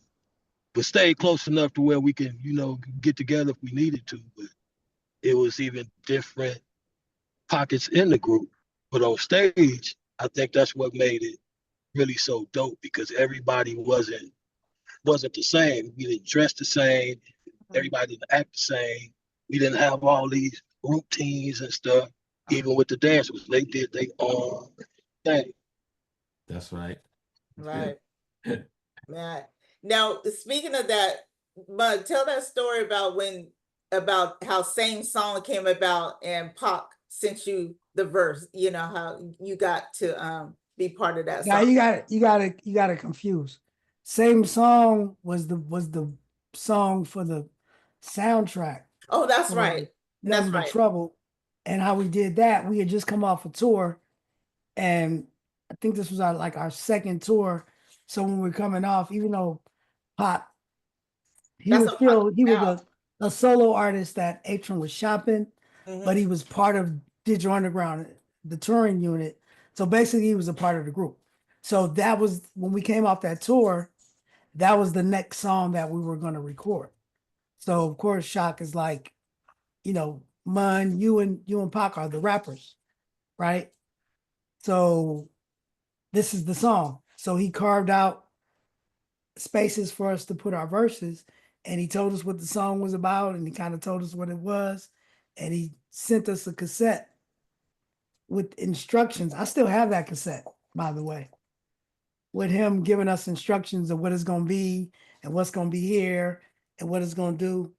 would stay close enough to where we can, get together if we needed to. But it was even different pockets in the group, but on stage, I think that's what made it really so dope because everybody wasn't the same. We didn't dress the same. Everybody didn't act the same. We didn't have all these routines and stuff. Even with the dancers, they did their own thing. That's right. Right. Man. Now, speaking of that, Mug, tell that story about how Same Song came about and Pac sent you the verse, you know, how you got to be part of that Now song. you got to confuse. Same Song was the song for the soundtrack. Oh, that's for right. That's Nothing But right. Trouble. And how we did that, we had just come off a tour, and I think this was our second tour. So when we're coming off, even though Pop, he That's was what Pac he was out. a solo artist that Atron was shopping, but he was part of Digital Underground, the touring unit. So basically, he was a part of the group. So that was when we came off that tour. That was the next song that we were going to record. So of course, Shock is like, you know, Mun, you and Pac are the rappers, right? So this is the song. So he carved out spaces for us to put our verses, and he told us what the song was about, and he kind of told us what it was, and he sent us a cassette with instructions. I still have that cassette, by the way, with him giving us instructions of what it's going to be and what's going to be here and what it's going to do.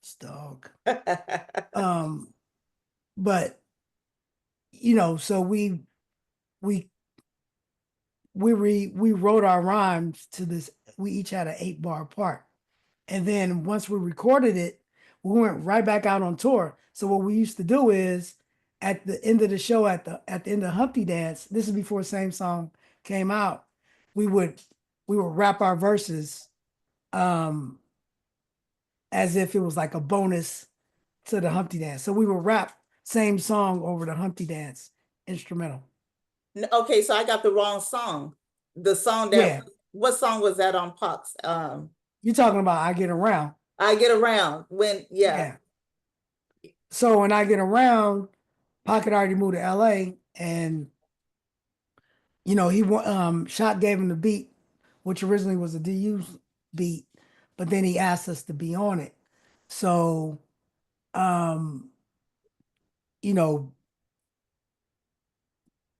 This dog. But you know, so we wrote our rhymes to this. We each had an 8-bar part, and then once we recorded it, we went right back out on tour. So what we used to do is at the end of the show, at the end of Humpty Dance, this is before Same Song came out, we would rap our verses as if it was like a bonus to the Humpty Dance. So we would rap Same Song over the Humpty Dance instrumental. Okay, so I got the wrong song. The song that what song was that on Pac's? You're talking about I Get Around. I Get Around when So when I Get Around, Pac had already moved to LA, and you know, he Shot gave him the beat, which originally was a DU beat, but then he asked us to be on it. So you know,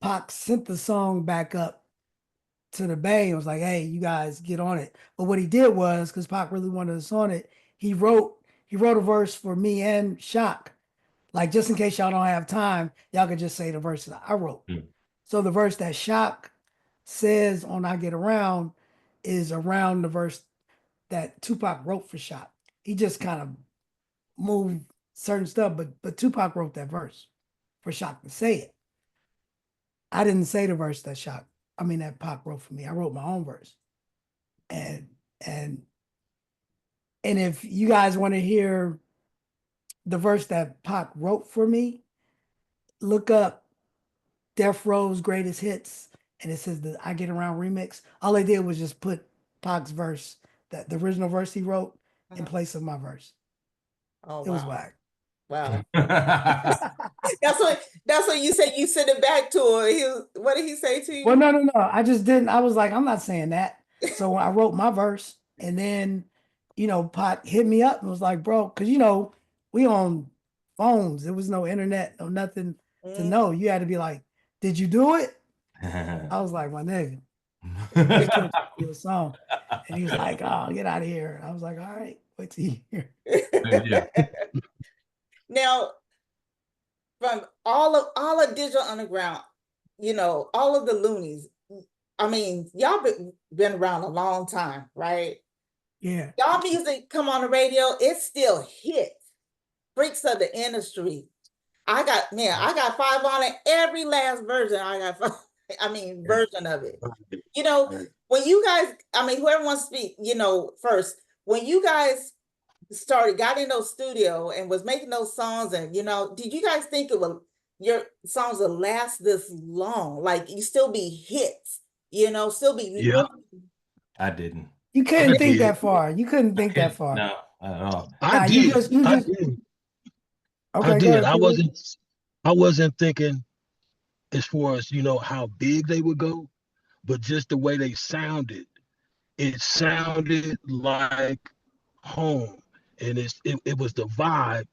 Pac sent the song back up to the Bay and was like, hey, you guys get on it. But what he did was, because Pac really wanted us on it, he wrote a verse for me and Shock. Like, just in case y'all don't have time, y'all could just say the verse that I wrote. So the verse that Shock says on I Get Around is around the verse that Tupac wrote for Shock. He just kind of moved certain stuff, but Tupac wrote that verse for Shock to say it. I didn't say the verse that Pac wrote for me. I wrote my own verse. And if you guys want to hear the verse that Pac wrote for me, look up Death Row's Greatest Hits, and it says the I Get Around remix. All they did was just put Pac's verse, the original verse he wrote, in place of my verse. Oh, it was whack. Wow. That's what you said. You sent it back to her. What did he say to you? Well, no. I just didn't. I was like, I'm not saying that. So I wrote my verse, and then, you know, Pac hit me up and was like, bro, because, you know, we on phones. There was no internet, no nothing to know. You had to be like, did you do it? I was like, my nigga, I can't do a song. And he was like, oh, get out of here. I was like, all right, wait till you hear. Now, from all of Digital Underground, you know, all of the Luniz, I mean, y'all been around a long time, right? Yeah. Y'all music come on the radio, it still hits. Freaks of the industry. I got 5 on it. Every last version, version of it. You know, when you guys, whoever wants to speak, you know, first, when you guys got in those studio and was making those songs, and, you know, did you guys think your songs will last this long? Like, you still be hits, you know, still be. Yeah. I didn't. You couldn't think that far. You couldn't think that far. No, not at all. I did. Okay, I did. I wasn't. I wasn't thinking as far as, you know, how big they would go, but just the way they sounded. It sounded like home. And it was the vibe.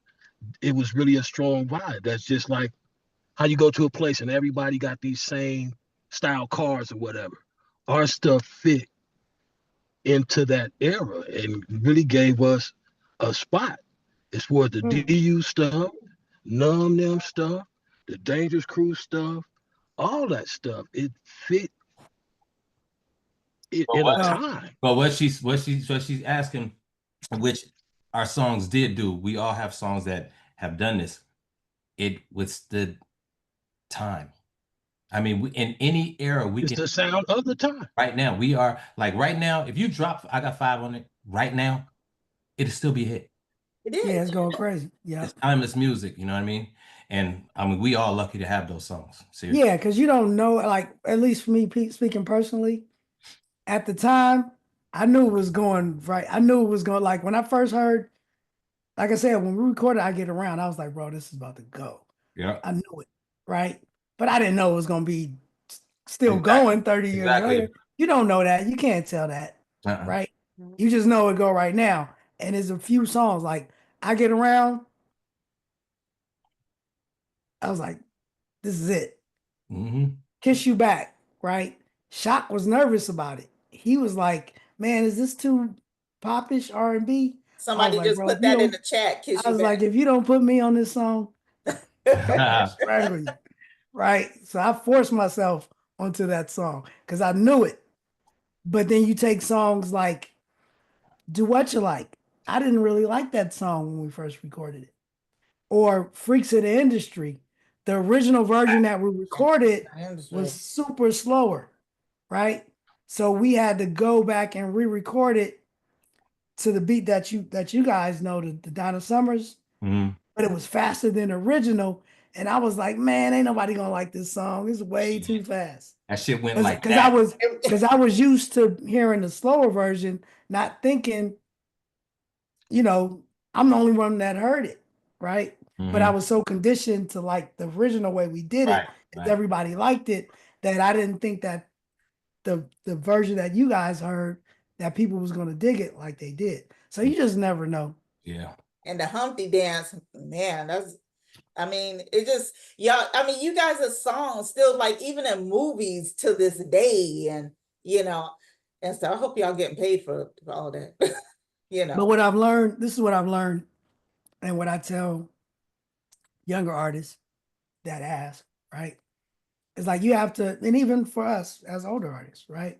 It was really a strong vibe. That's just like how you go to a place and everybody got these same style cars or whatever. Our stuff fit into that era and really gave us a spot as far as the DU stuff, Numb Them stuff, the Dangerous Crew stuff, all that stuff. It fit But in a what, time. but what she's asking, which our songs did do. We all have songs that have done this. It withstood time. I mean, in any era, we It's can. the sound of the time. Right now, we are like right now. If you drop, I got 5 on it right now, it'll still be a hit. It is. Yeah, it's going crazy. Yeah. It's timeless music. You know what I mean? And I mean, we all lucky to have those songs. Seriously. Yeah, because you don't know, like, at least for me, speaking personally, at the time, I knew it was going right. I knew it was going, like, when I first heard, like I said, when we recorded I Get Around, I was like, bro, this is about to go. Yeah. I knew it, right? But I didn't know it was going to be still Exactly. going 30 years later. You don't know that. You can't tell that, right? You just know it go right now. And there's a few songs, like I Get Around, I was like, this is it. Kiss You Back, right? Shock was nervous about it. He was like, man, is this too popish R&B? Somebody like, just put that in the chat. Kiss I was You Back. like, if you don't put me on this song, I'm strangle you. Right? So I forced myself onto that song because I knew it. But then you take songs like Do What You Like. I didn't really like that song when we first recorded it. Or Freaks of the Industry. The original version that we recorded was super slower, right? So we had to go back and re-record it to the beat that you guys know, the Donna Summers, but it was faster than the original. And I was like, man, ain't nobody gonna like this song. It's way too fast. That shit went like Because that. I was used to hearing the slower version, not thinking, you know, I'm the only one that heard it, right? But I was so conditioned to like the original way we did it, everybody liked it, that I didn't think that the version that you guys heard, that people was gonna dig it like they did. So you just never know. Yeah. And the Humpty Dance, man, that's, I mean, it just, y'all, I mean, you guys' songs still, like, even in movies to this day, and, you know, and so I hope y'all getting paid for all that, you know. But what I've learned, this is what I've learned, and what I tell younger artists that ask, right? It's like you have to, and even for us as older artists, right?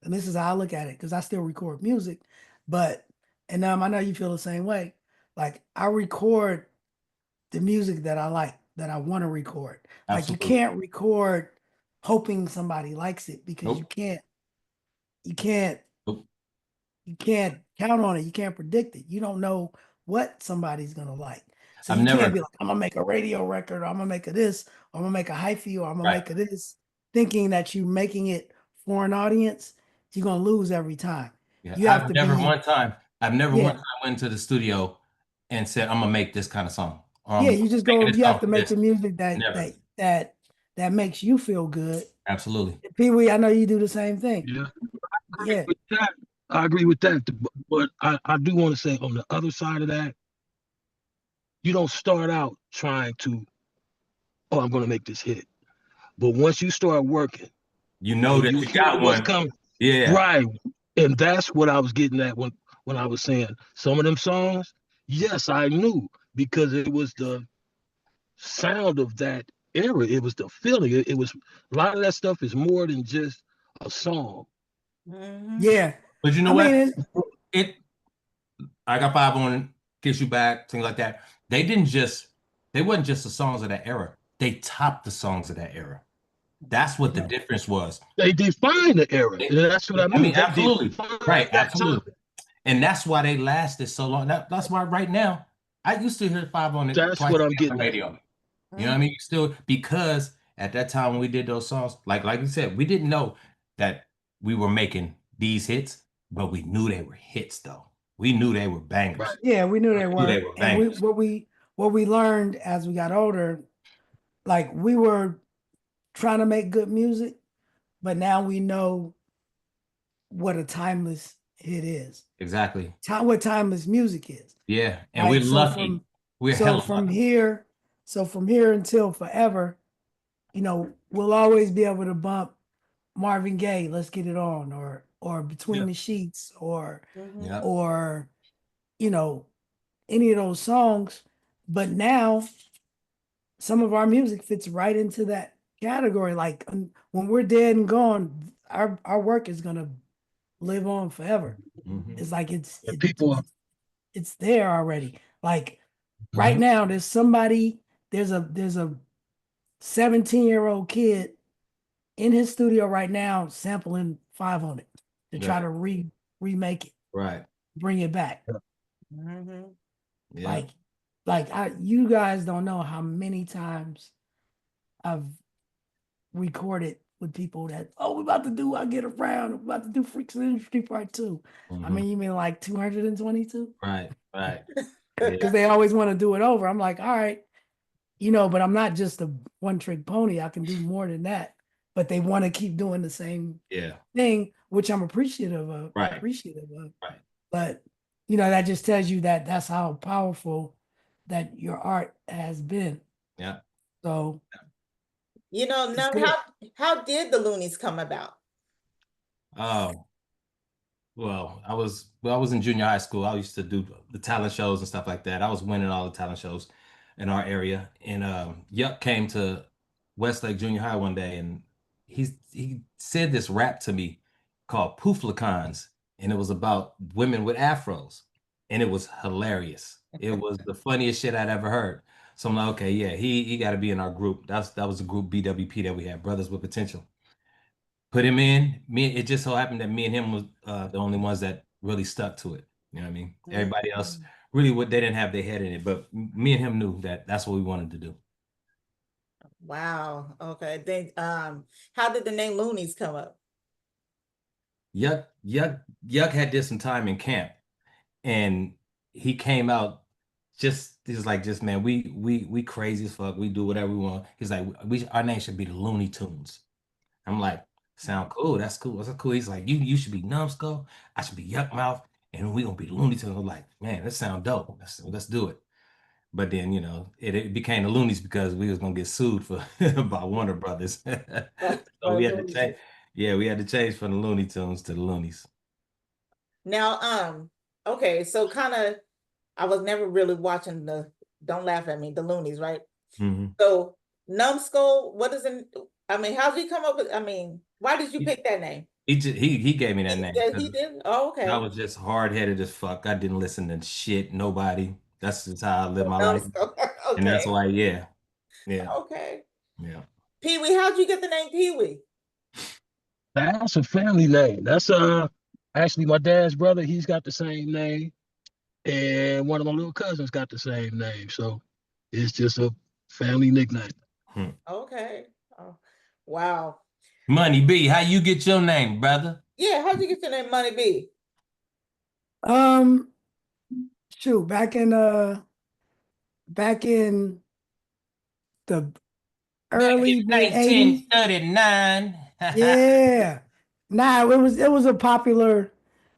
And this is how I look at it, because I still record music, but, and I know you feel the same way. Like I record the music that I like, that I want to record. Like you can't record hoping somebody likes it, because you can't count on it. You can't predict it. You don't know what somebody's gonna like. So you can't be like, I'm gonna make a radio record, or I'm gonna make a this, or I'm gonna make a hyphy, or I'm gonna make a this, thinking that you're making it for an audience. You're gonna lose every time. Yeah. You have I've to never be, one time went to the studio and said, I'm gonna make this kind of song. you just go, you have to make the music Never. that makes you feel good. Absolutely. Pee Wee, I know you do the same thing. Yeah. I agree with that. But I do want to say, on the other side of that, you don't start out trying to, oh, I'm going to make this hit. But once you start working, you know that you got one. Coming. Yeah. Right. And that's what I was getting at when I was saying some of them songs, yes, I knew, because it was the sound of that era. It was the feeling. It was, a lot of that stuff is more than just a song. Yeah. But you know what? I got 5 on Kiss You Back, things like that. They wasn't just the songs of that era. They topped the songs of that era. That's what the difference was. They defined the era. That's what I mean. I mean, absolutely. Right, absolutely. And that's why they lasted so long. That's why right now, I used to hear 5 on it. That's what I'm getting radio. You know what I mean? Still, because at that time when we did those songs, like you said, we didn't know that we were making these hits, but we knew they were hits though. We knew they were bangers. Right. Yeah, we knew they were. Bangers. And what we learned as we got older, like we were trying to make good music, but now we know what a timeless hit is. Exactly. What timeless music is. Yeah, and Right? we're lucky. We're So hella from lucky. here, so from here until forever, you know, we'll always be able to bump Marvin Gaye, Let's Get It On, or Between Yeah. the Sheets, or Yeah. or you know, any of those songs. But now some of our music fits right into that category. Like when we're dead and gone, our work is gonna live on forever. Mhm. It's like And people are it's there already. Like right now, there's a 17-year-old kid in his studio right now sampling 500 to try Right. to remake it, Right. bring it back. Yeah. You guys don't know how many times I've recorded with people that, oh, we're about to do I Get Around, we're about to do Freaks of the Industry Part 2. I Mhm. mean, you mean like 222? Right. Right. Because Yeah. they always want to do it over. I'm like, all right, but I'm not just a one-trick pony. I can do more than that. But they want to keep doing the same Yeah. thing, which I'm appreciative of. Right. Right. But that just tells you that that's how powerful that your art has been. Yeah. So Now how did the Luniz come about? Oh, well, I was in junior high school. I used to do the talent shows and stuff like that. I was winning all the talent shows in our area. And Yuck came to Westlake Junior High one day, and he said this rap to me called Pooflacons, and it was about women with afros, and it was hilarious. It was the funniest shit I'd ever heard. So I'm like, okay, yeah, he got to be in our group. That was the group BWP that we had, Brothers with Potential. Put him in. It just so happened that me and him was the only ones that really stuck to it. You know what I mean? Everybody else really they didn't have their head in it, but me and him knew that that's what we wanted to do. Wow. Okay. Then how did the name Luniz come up? Yuck had did some time in camp, and he came out he's like, just man, we crazy as fuck. We do whatever we want. He's like, our name should be the Looney Tunes. I'm like, sound cool. That's cool. That's cool. He's like, you should be Numskull. I should be Yuck Mouth, and we gonna be Looney Tunes. I'm like, man, that sound dope. Let's do it. But then it became the Loonies because we was gonna get sued for by Warner Brothers. So we had to change. Yeah, we had to change from the Looney Tunes to the Loonies. Now, okay, so kind of, I was never really watching don't laugh at me, the Loonies, right? Mm-hmm. So Numskull, what is it? I mean, how'd you come up with? I mean, why did you pick that name? He gave me that name. Yeah, he did. Oh, okay. I was just hard headed as fuck. I didn't listen to shit, nobody. That's just how I live my life. Okay. And that's why, yeah. Okay. Yeah. Pee Wee, how'd you get the name Pee Wee? That's a family name. That's actually my dad's brother. He's got the same name, and one of my little cousins got the same name. So it's just a family nickname. Okay. Oh, wow. Money B, how you get your name, brother? Yeah, how'd you get your name, Money B? Shoot, back in the early 1939. Yeah. Nah, it was a popular,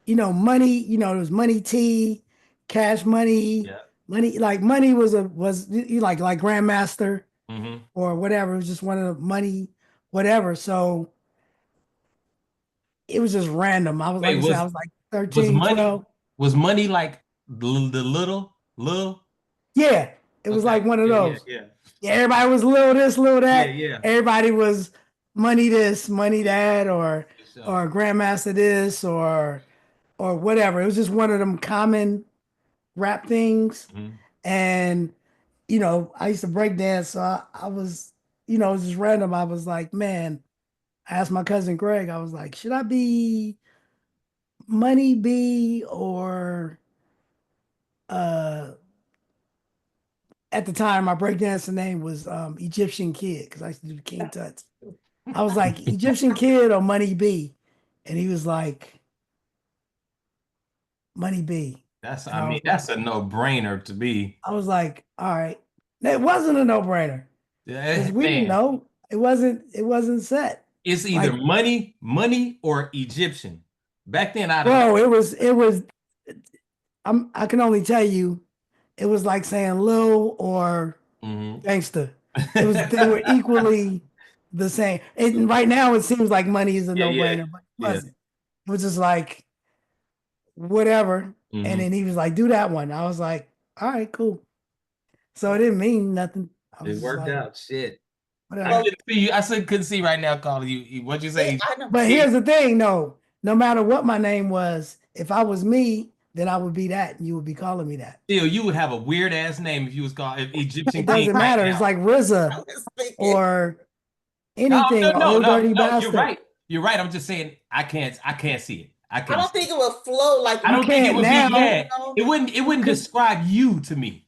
money, there was Money T, Cash Money, Yeah. Money, like Money was like Grandmaster Mm-hmm. or whatever. It was just one of the money, whatever. So it was just random. I was Wait, like I said, I was like 13, 12. Was Money like the little? Yeah, it was like one of those. Yeah. Yeah, everybody was little this, little that. Yeah. Everybody was money this, money that, or Grandmaster this, or whatever. It was just one of them common rap things. Mm-hmm. And I used to break dance, so I was, it was just random. I was like, man, I asked my cousin Greg, I was like, should I be Money B or at the time my breakdancing name was Egyptian Kid because I used to do the King Tuts. I was like, Egyptian Kid or Money B? And he was like, Money B. That's a no-brainer to be. I was like, all right. It wasn't a no-brainer. Because we didn't Man, know. It wasn't set. it's either Like, money, or Egyptian. Back then, I don't bro, it was I can only tell you, it was like saying Lil or know. Gangsta. They were equally the same. And right now it seems like money is a Yeah, yeah, no-brainer, but it yeah. wasn't. It was just like whatever. Mhm. And then he was like, do that one. I was like, all right, cool. So it didn't mean nothing. I was It just worked like, out. Shit. whatever. I couldn't see you. I still couldn't see right now calling you. What'd you say? I know. But here's the thing, no matter what my name was, if I was me, then I would be that, and you would be calling me that. Still, you would have a weird ass name if you was called Egyptian It King doesn't right matter. now. It's like I RZA was thinking. or No, anything, or Old Dirty You're Bastard. right. You're right. I'm just saying I can't see it. I I can't. don't think it would flow like I don't think it can't would now. be. Yeah, You know? it wouldn't describe you to me.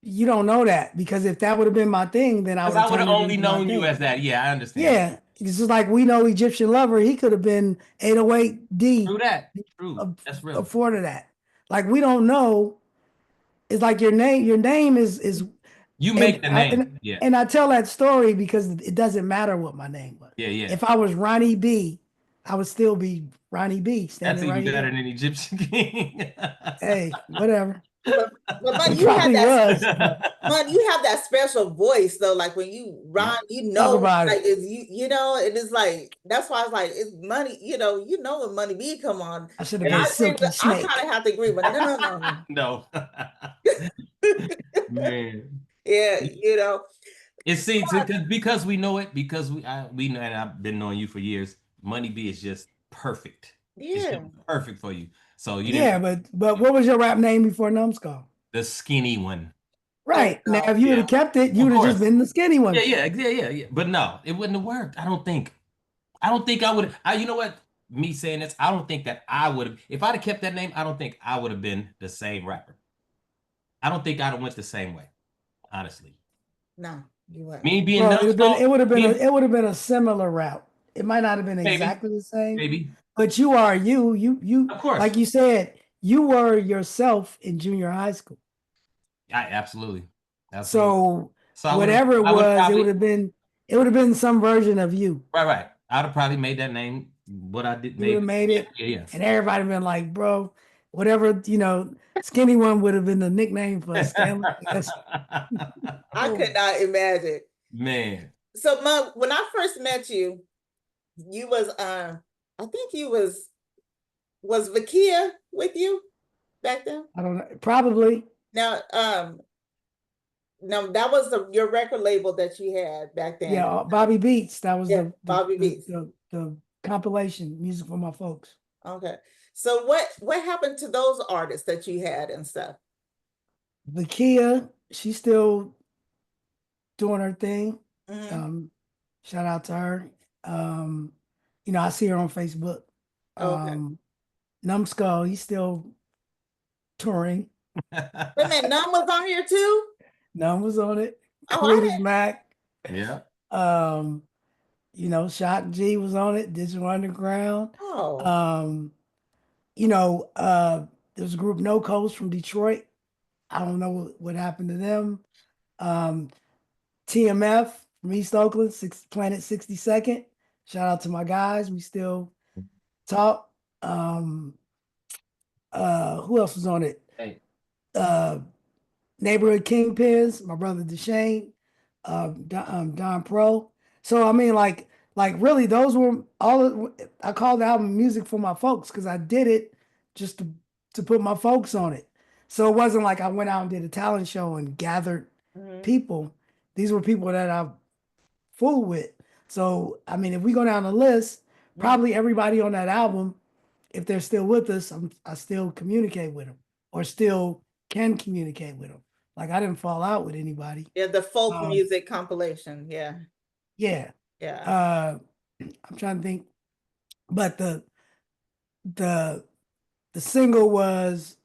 You don't know that, because if that would have been my thing, then I Because would I would have have turned it only into my known you thing. as that. Yeah, I understand. Yeah, it's just like we know Egyptian Lover. He could have been 808D. True that. True. A, That's real. a four to that. Like we don't know. It's like your name. Your name is. You make the name. And, Yeah. and I tell that story because it doesn't matter what my name was. Yeah, yeah. If I was Ronnie B, I would still be Ronnie B. That's Standing even right better here. than Egyptian King. Hey, whatever. But man, It you have probably that. was. Man, you have that special voice though. Like when you rhyme, you Talk know, about like it. it's you know, it is like that's why it's like it's money. You know when Money B come on. I should have And been I agree Silky with. I Snake. kind of have to agree, but no. No. Man. Yeah, you know. It's see because we know it, because we know, and I've been knowing you for years. Money B is just perfect. It's Yeah. just perfect for you. So you Yeah, didn't but what was your rap name before Numskull? the skinny one. Right. Oh, Now, no. if you would Yeah. have kept it, you Of would have just course. been the skinny one. Yeah. But no, it wouldn't have worked. I don't think. I don't think I would. You know what? Me saying this, I don't think that I would have. If I'd have kept that name, I don't think I would have been the same rapper. I don't think I'd have went the same way, honestly. No, you weren't. Me being Well, Numskull, it would have been a similar route. It might not have been maybe, exactly the same, maybe. but you are you Of course. like you said, you were yourself in junior high school. Absolutely. So I whatever it I would was, probably, it would have been some version of you. right. I'd have probably made that name what I did. You would have made it, Yeah. and everybody been like, bro, whatever, skinny one would have been the nickname for Stanley. I could not imagine. Man. So, Mom, when I first met you, you was I think you was Vakia with you back then? I don't know, probably. Now, that was your record label that you had back then. Yeah, Bobby Beats. That was Yeah, Bobby Beats. The compilation, Music for My Folks. Okay. So what happened to those artists that you had and stuff? Vakia, she's still doing her thing. Mhm. Shout out to her. I see her on Facebook. Okay. Numskull, he's still touring. Wait a minute, Num was on here too? Num was on it. Oh, Cletus Mac. Yeah. Shock G was on it. Digital Underground. Oh. There's a group No Coast from Detroit. I don't know what happened to them. TMF from East Oakland, Planet 62nd. Shout out to my guys. We still talk. Who else was on it? Hey. Neighborhood Kingpins, my brother Deshane, Don Pro. So I mean, like really, those were I called the album Music for My Folks because I did it just to put my folks on it. So it wasn't like I went out and did a talent show and gathered people. These were people that I fooled with. So I mean, if we go down the list, probably everybody on that album, if they're still with us, I still communicate with them or still can communicate with them. Like I didn't fall out with anybody. Yeah, the folk music compilation. Yeah. Yeah. I'm trying to think, but the single was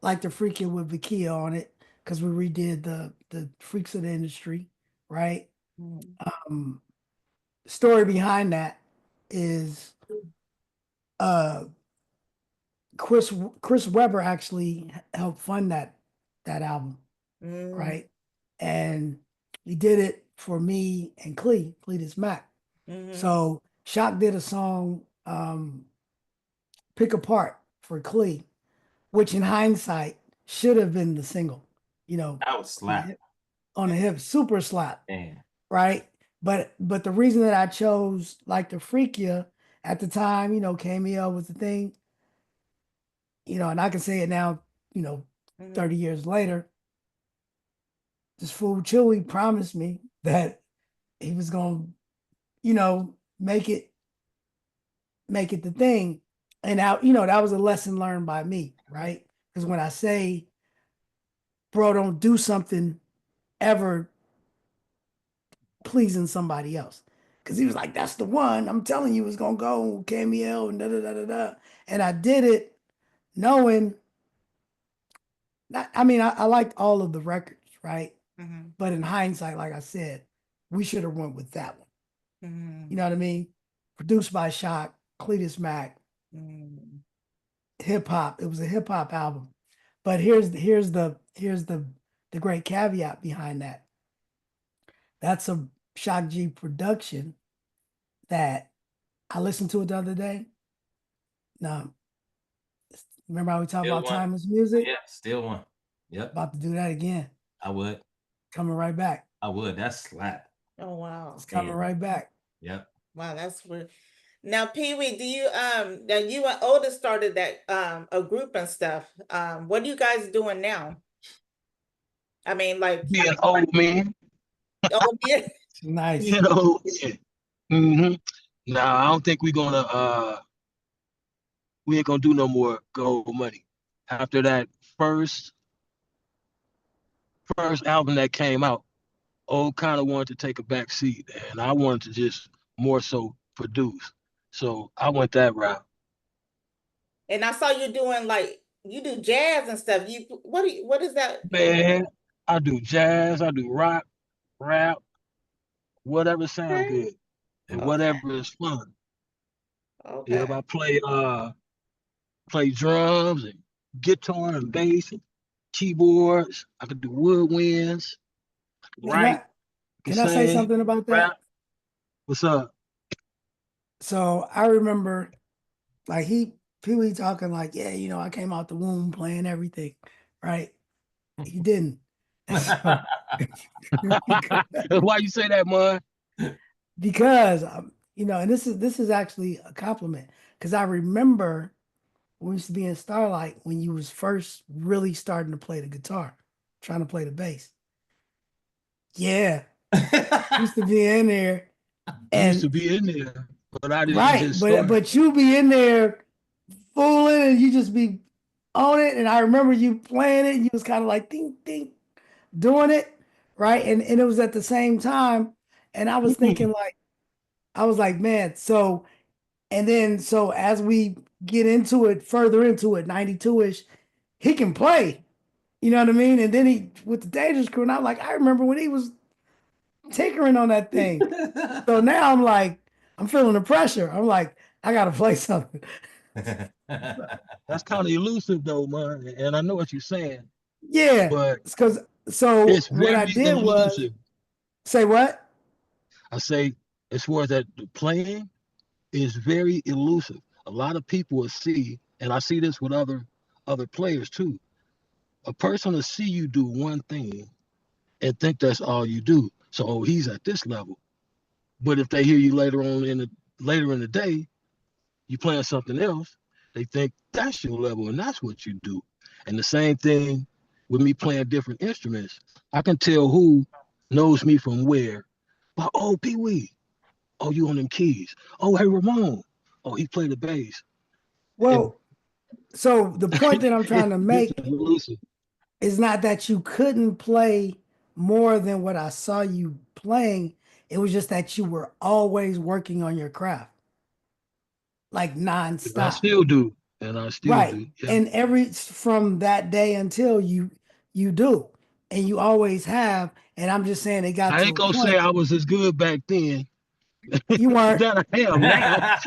like the Freaking with Vakia on it because we redid the Freaks of the Industry, right? Story behind that is Chris Webber actually helped fund that album, right? And he did it for me and Cletus Mack. Mhm. So Shock did a song, Pick Apart for Clee, which in hindsight should have been the single, you know, That was slap. on the hip, super slap, Man. right? But the reason that I chose Like to Freak Ya at the time, you know, Cameo was the thing, you know, and I can say it now, you know, Mhm. 30 years later. This fool Chewy promised me that he was gonna, you know, make it the thing. And now, you know, that was a lesson learned by me, right? Because when I say, bro, don't do something ever pleasing somebody else. Because he was like, that's the one. I'm telling you, it's gonna go Cameo and da da da da da. And I did it knowing that, I mean, I liked all of the records, right? Mhm. But in hindsight, like I said, we should have went with that one. Mhm. You know what I mean? Produced by Shock, Cletus Mack, Mhm. hip hop. It was a hip hop album. But here's the great caveat behind that. That's a Shock G production that I listened to it the other day. Now, remember how we talked Still about one. timeless music? Yeah, still one. Yep. About to do that again. I would. Coming right back. I would. That's slap. Oh wow. It's coming Yeah. right back. Yep. Wow, that's weird. Now, Pee Wee, do you now you and Otis started that a group and stuff. What are you guys doing now? I mean, like, Being old man, oh yeah. Nice. being old man. Mm-hmm. Nah, I don't think we ain't gonna do no more Gold Money. After that first album that came out, old kind of wanted to take a back seat, and I wanted to just more so produce. So I went that route. And I saw you doing like you do jazz and stuff. What is that? Man, I do jazz, I do rock, rap, whatever sound Okay. good and Okay. whatever is fun. Yeah, Okay. I play drums and guitar and bass and keyboards. I can do woodwinds, Can write, I I can can I say sing, something about rap. that? What's up? So I remember like Pee Wee talking like, yeah, you know, I came out the womb playing everything, right? He didn't. So Why you say that, man? because you know, and this is actually a compliment because I remember when we used to be in Starlight when you was first really starting to play the guitar, trying to play the bass. Yeah, used to be in there, I used and to be in there, but I didn't right, just but start. you be in there fooling, and you just be on it. And I remember you playing it, and you was kind of like ding ding doing it, right? And it was at the same time, and I was thinking like, I was like, man, so and then so as we get into it, further into it, 92-ish, he can play. You know what I mean? And then he with the Dangerous Crew, and I'm like, I remember when he was tinkering on that thing. So now I'm like, I'm feeling the pressure. I'm like, I gotta play something. That's kind of elusive though, man. And I know what you're saying, Yeah. but Because so it's what I very did was elusive. say what? I say, as far as that the playing is very elusive. A lot of people will see, and I see this with other players too. A person will see you do one thing and think that's all you do. So oh, he's at this level. But if they hear you later in the day, you playing something else, they think that's your level and that's what you do. And the same thing with me playing different instruments. I can tell who knows me from where. But oh, Pee Wee, oh, you on them keys. Oh, hey, Ramon. Oh, he played the bass. And Well, so the point that I'm trying to it's make elusive. is not that you couldn't play more than what I saw you playing. It was just that you were always working on your craft, like And I nonstop. still do. And I still Right. do. Yeah. And every from that day until you do. And you always have. And I'm just saying it got I to ain't a gonna say point. I was as good back then You weren't. that I am now.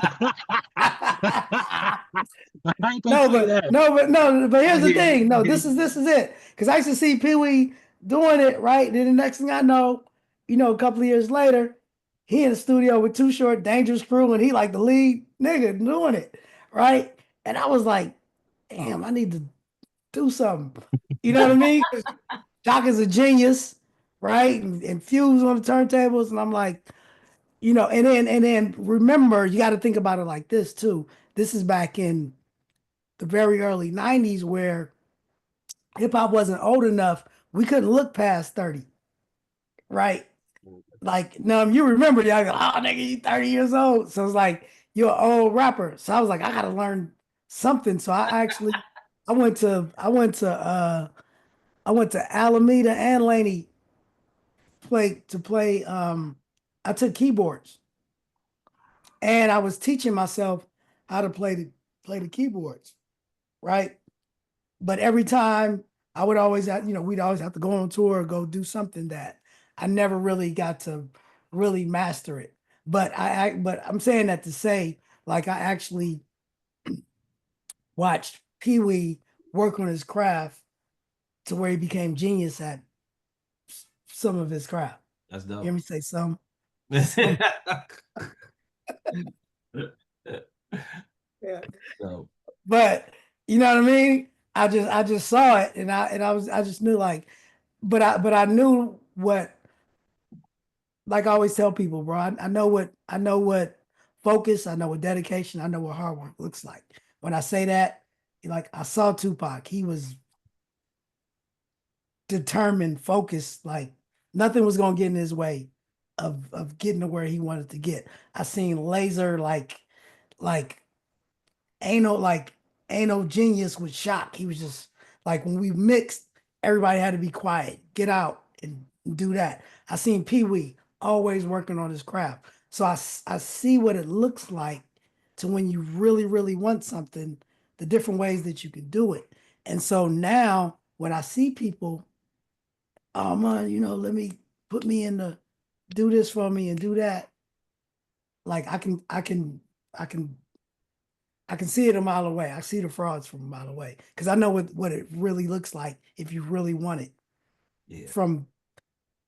I ain't gonna say that. But here's I the hear you. thing. I No, hear this you. is it. Because I used to see Pee Wee doing it, right? And then the next thing I know, a couple of years later, he in the studio with Too Short, Dangerous Crew, and he like the lead nigga doing it, right? And I was like, damn, I need to do something. You know what I mean? Doc is a genius, right? And Fuse on the turntables, and I'm like, and then remember, you got to think about it like this too. This is back in the very early 90s where hip hop wasn't old enough. We couldn't look past 30, right? Like, no, you remember, y'all go, oh, nigga, you 30 years old. So it's like, you're an old rapper. So I was like, I gotta learn something. So I went to Alameda and Laney play. I took keyboards and I was teaching myself how to play the keyboards, right? But every time I would always have, we'd always have to go on tour or go do something that I never really got to really master it. But I'm saying that to say, like, I actually watched Pee Wee work on his craft to where he became genius at some of his craft. That's You dope. hear me say some? Yeah. So, But you know what I mean? I just saw it and I just knew like, but I knew what, like I always tell people, bro, I know what focus, I know what dedication, I know what hard work looks like. When I say that, like I saw Tupac, he was determined, focused, like nothing was gonna get in his way of getting to where he wanted to get. I seen Laser like ain't no genius with Shock. He was just like when we mixed, everybody had to be quiet, get out and do that. I seen Pee Wee always working on his craft. So I see what it looks like to when you really, really want something, the different ways that you can do it. And so now when I see people, oh man, let me put me in the do this for me and do that. Like I can I can see it a mile away. I see the frauds from a mile away because I know what it really looks like if you really want it. yeah. From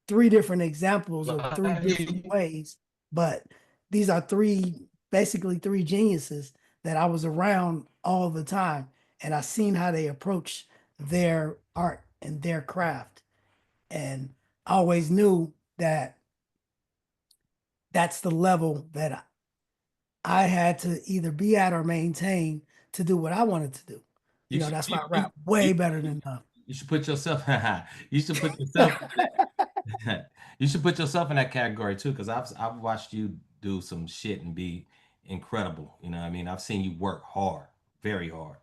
three different examples of three different ways, but these are basically three geniuses that I was around all the time, and I seen how they approach their art and their craft, and I always knew that that's the level that I had to either be at or maintain to do what I wanted to do. That's why I rap way better than them. You should put yourself. You should put yourself. You should put yourself in that category too, because I've watched you do some shit and be incredible. You know what I mean? I've seen you work hard, very hard.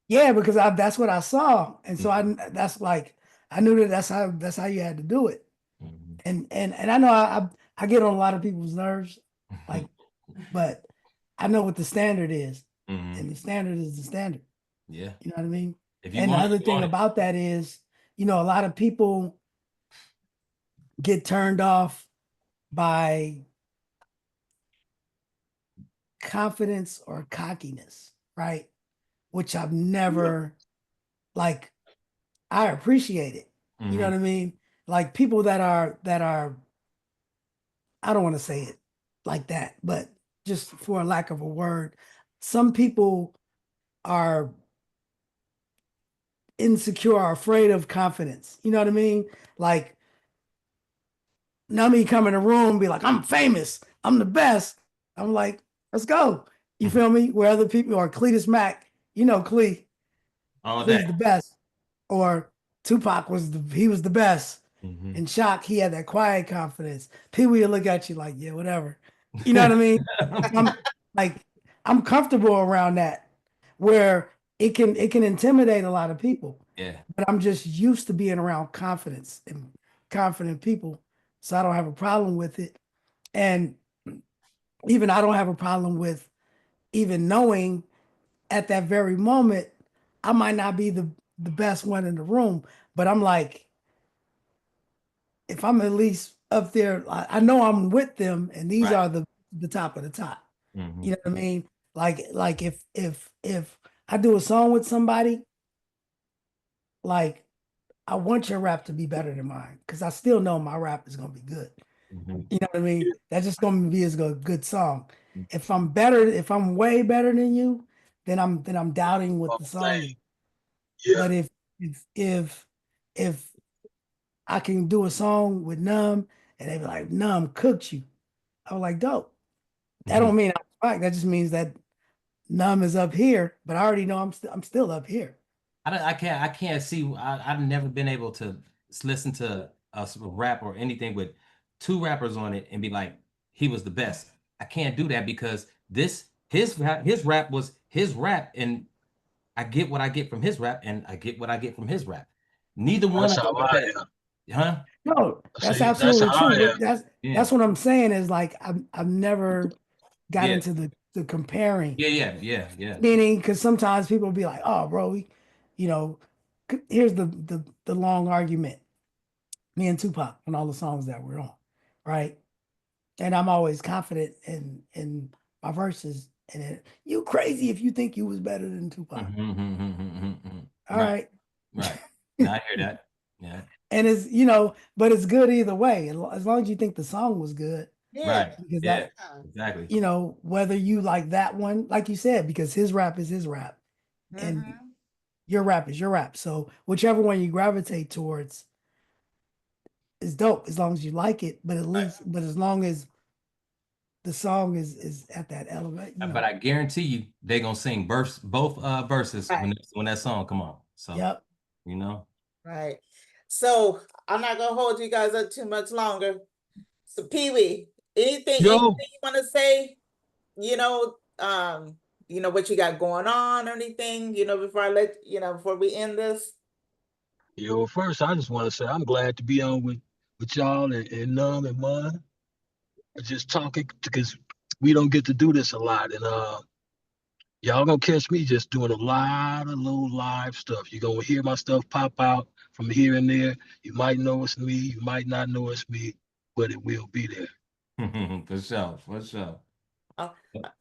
Yeah, because that's what I saw, and so Mhm. that's like I knew that that's how you had to do it. Mhm. And I know I get on a lot of people's nerves, like, but I know what the standard is, Mhm. and the standard is the standard. Yeah. You know what I mean? If you And the want it, other you thing want it. about that is, a lot of people get turned off by confidence or cockiness, right? Which I've never like. I appreciate it. You know Mhm. what I mean? Like people that are I don't want to say it like that, but just for a lack of a word, some people are insecure or afraid of confidence. You know what I mean? Like Nummy come in a room and be like, I'm famous, I'm the best. I'm like, let's go. You feel me? Where other people or Cletus Mack, All day. Clee's the best. Or Tupac he was the best. Mhm. In Shock, he had that quiet confidence. People will look at you like, yeah, whatever. You know what I mean? I'm like, I'm comfortable around that where it can intimidate a lot of people. Yeah. But I'm just used to being around confidence and confident people. So I don't have a problem with it. And even I don't have a problem with even knowing at that very moment, I might not be the best one in the room, but I'm like, if I'm at least up there, I know I'm with them, and these Right. are the top of the top. Mhm. You know what I mean? Like if I do a song with somebody, like I want your rap to be better than mine because I still know my rap is gonna be good. You know what I mean? That's just gonna be a good song. If I'm better, if I'm way better than you, then I'm doubting what the song is. Yeah. But if I can do a song with Numb and they be like, Numb cooked you. I was like, dope. That don't mean I'm right. That just means that Numb is up here, but I already know I'm still up here. I can't see. I've never been able to listen to a rap or anything with two rappers on it and be like, he was the best. I can't do that because his rap was his rap, and I get what I get from his rap, and I get what I get from his rap. Neither one That's of them how are I bad. am. Huh? No, that's See, that's absolutely how I true. am. But Yeah. that's what I'm saying is like I've never got Yeah. into the comparing. Yeah. Meaning, because sometimes people will be like, "Oh, bro, you know, here's the long argument." Me and Tupac on all the songs that we're on, right? And I'm always confident in my verses. And then, you crazy if you think you was better than Tupac. All right. Right. No, I hear that. Yeah. And it's but it's good either way, as long as you think the song was good. Yeah. Right. Because Yeah. that, Exactly. whether you like that one, like you said, because his rap is his rap, and your rap is your rap. So whichever one you gravitate towards is dope, as long as you like it. But but as long as the song is at that element, But I guarantee you, they're gonna sing both verses Right. when that song come on. So Yep. you know. Right. So I'm not gonna hold you guys up too much longer. So Pee-wee, anything you want to say? What you got going on or anything, before we end this? First, I just want to say I'm glad to be on with y'all and Numb and Mon. Just talking because we don't get to do this a lot. And y'all gonna catch me just doing a lot of little live stuff. You're gonna hear my stuff pop out from here and there. You might know it's me, you might not know it's me, but it will be there. For sure.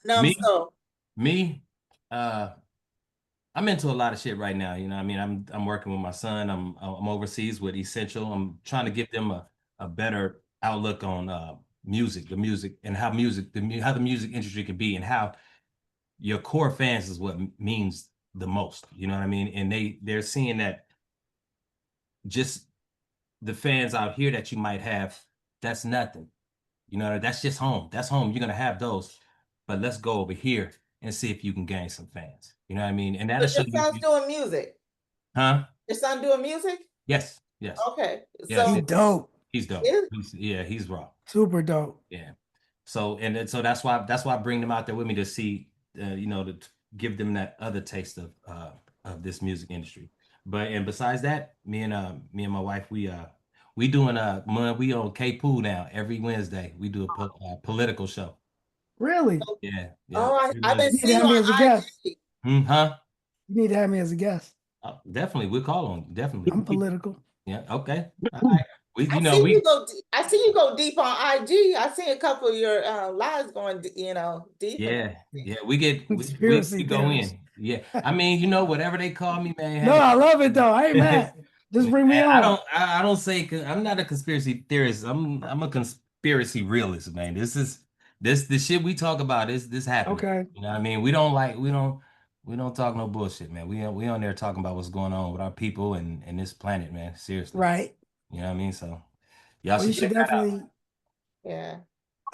Numskull. Me, I'm into a lot of shit right now. You know what I mean? I'm working with my son. I'm overseas with Essential. I'm trying to give them a better outlook on music, the music, and how the music industry can be, and how your core fans is what means the most. You know what I mean? And they're seeing that just the fans out here that you might have, that's nothing. You know, that's just home. That's home. You're gonna have those, but let's go over here and see if you can gain some fans. You know what I mean? And that'll show Your son's doing music. Huh? Your son doing music? Yes. Okay. Yes. So he's dope. He's dope. He's raw. Super dope. Yeah. So that's why I bring them out there with me to see, to give them that other taste of this music industry. And besides that, me and my wife, we doing we on K-Pool now every Wednesday. We do a political show. Really? Yeah. Oh, I've been You need to seeing have me on as a guest. IG. Huh? You need to have me as a guest. Definitely, we'll call on. Definitely. I'm political. Yeah. Okay. All right. I see you go deep on IG. I see a couple of your lives going, deep. Yeah. We Conspiracy go theories. in. Yeah. I mean, whatever they call me, man. No, hey. I love it though. I ain't mad. Just bring me on. I don't say I'm not a conspiracy theorist. I'm a conspiracy realist, man. The shit we talk about this happening. Okay. You know what I mean? We don't talk no bullshit, man. We on there talking about what's going on with our people and this planet, man. Seriously. Right. You know what I mean? So y'all You should definitely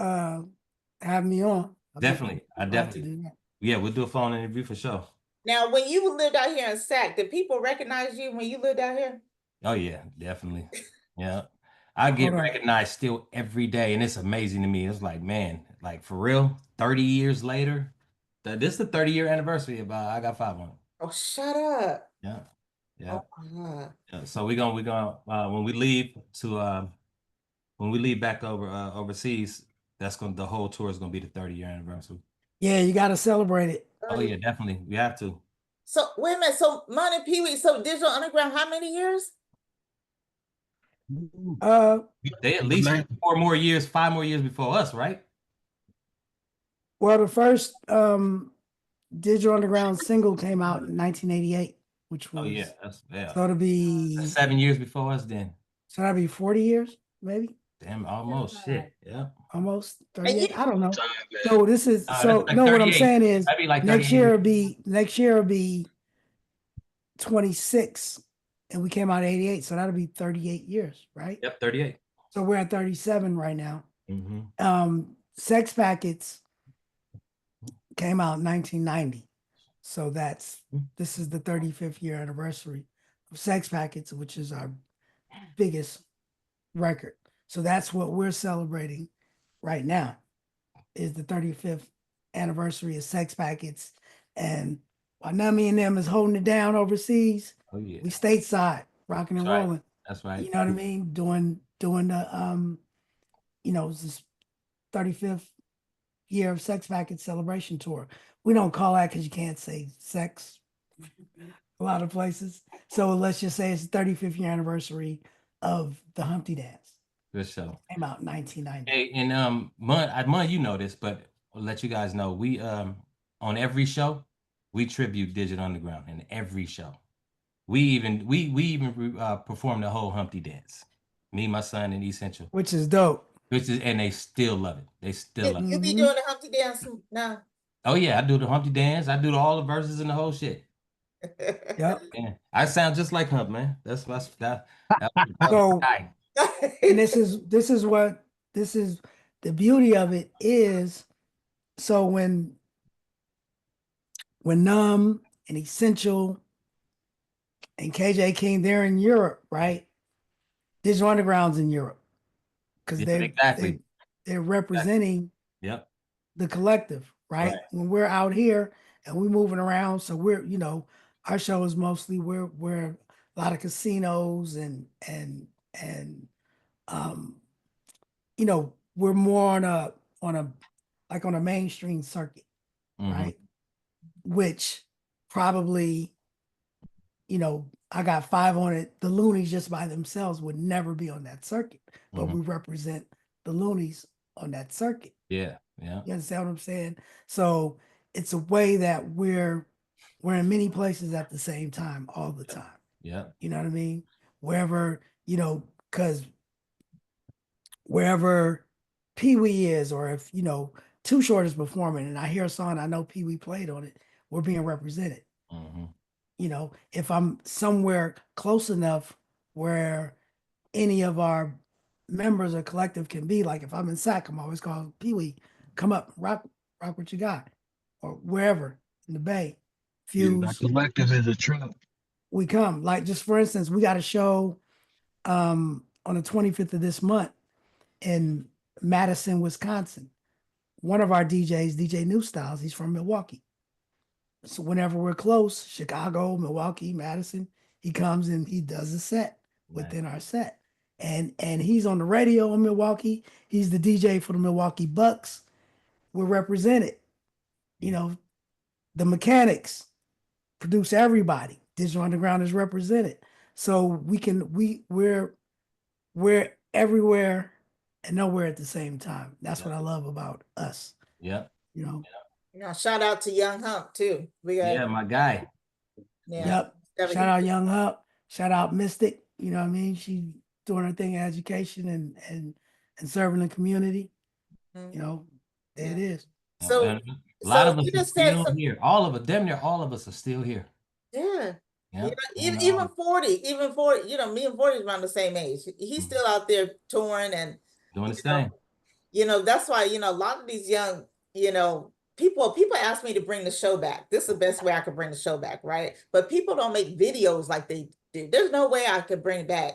have me on. Definitely. Yeah, we'll do a phone interview for sure. Now, when you lived out here in Sac, did people recognize you when you lived out here? Oh yeah, definitely. Yeah. I get recognized still every day, and it's amazing to me. It's like, man, like for real, 30 years later. This is the 30-year anniversary of I Got 5 on. Oh, shut up. Yeah. Oh, God. Yeah. So we're gonna when we leave back overseas, the whole tour is gonna be the 30-year anniversary. Yeah, you gotta celebrate it. Oh yeah, definitely. We have to. So wait a minute. So Mon and Pee-wee, so Digital Underground, how many years? They at least 5 more years before us, right? Well, the first Digital Underground single came out in 1988, which was so it'll be 7 years before us then. So that'd be 40 years, maybe. Damn, almost shit. Yeah. Almost And 38. I don't know. Time, man. So this is That's so like no, what I'm 38. saying is That'd be like next 38. year will be 26 and we came out 88. So that'll be 38 years, right? Yep, 38. So we're at 37 right now. Mm-hmm. Sex Packets came out in 1990. So this is the 35th year anniversary of Sex Packets, which is our biggest record. So that's what we're celebrating right now is the 35th anniversary of Sex Packets. And while Nummy and them is holding it down overseas, Oh yeah. we stateside, rocking and That's right. rolling. That's right. You know what I mean? Doing the this 35th year of Sex Packets celebration tour. We don't call that because you can't say sex a lot of places. So let's just say it's the 35th year anniversary of the Humpty Dance. Good show. Came out in 1990. Hey, and Mun, you know this, but I'll let you guys know. We on every show, we tribute Digital Underground in every show. We even perform the whole Humpty Dance. Me, my son, and Essential. Which is dope. And they still love it. They still love it. You be doing the Humpty Dance now? Oh yeah, I do the Humpty Dance. I do all the verses and the whole shit. Yep. Yeah, I sound just like Hump, man. That's that. So, and this is the beauty of it is. So when Numb and Essential and KJ King, they're in Europe, right? Digital Underground's in Europe because they're representing the collective, right? When we're out here and we're moving around, so we're our show is mostly we're a lot of casinos and we're more on a mainstream circuit, right? Which probably I got 5 on it. The Luniz just by themselves would never be on that circuit, but we represent the Luniz on that circuit. Yeah, yeah. You understand what I'm saying? So it's a way that we're in many places at the same time, all the time. Yeah. You know what I mean? Wherever, because wherever Pee Wee is, or if, Too Short is performing and I hear a song, I know Pee Wee played on it, we're being represented. If I'm somewhere close enough where any of our members or collective can be, like if I'm in SAC, I'm always calling Pee Wee, come up, rock what you got, or wherever in the Bay. Fuse. Yeah, collective is a trump. We come, like just for instance, we got a show on the 25th of this month in Madison, Wisconsin. One of our DJs, DJ New Styles, he's from Milwaukee. So whenever we're close, Chicago, Milwaukee, Madison, he comes and he does a set within our set. And he's on the radio in Milwaukee. He's the DJ for the Milwaukee Bucks. We're represented. The Mechanics produce everybody. Digital Underground is represented. So we're everywhere and nowhere at the same time. That's what I love about us. Yeah. Shout out to Young Hump too. My guy. Yeah. Yep. Shout out Young Hump. Shout out Mystic. You know what I mean? She's doing her thing in education and serving the community. There it is. So a lot of us are still here. All of us, damn near all of us are still here. Yeah. Even 40, me and 40 is around the same age. He's still out there touring and doing his thing. That's why, a lot of these young, people ask me to bring the show back. This is the best way I could bring the show back, right? But people don't make videos like they do. There's no way I could bring back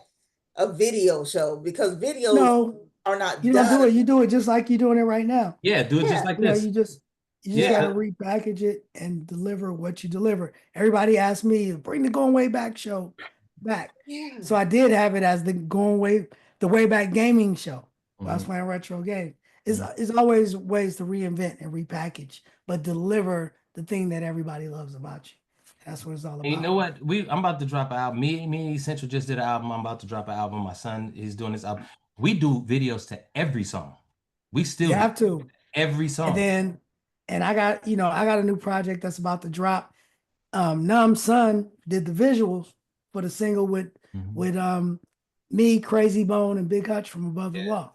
a video show because videos are not you done. Don't do it. You do it just like you're doing it right now. Yeah, do it just like this. You just gotta repackage it and deliver what you deliver. Everybody asked me to bring the Going Way Back show back. Yeah. So I did have it as the Way Back gaming show. I was playing retro game. It's always ways to reinvent and repackage, but deliver the thing that everybody loves about you. That's what it's all about. And you know what? I'm about to drop an album. Me and Essential just did an album. I'm about to drop an album. My son is doing this album. We do videos to every song. We still have to every song. And I got a new project that's about to drop. Numb's son did the visuals for the single with me, Crazy Bone, and Big Hutch from Above the Law.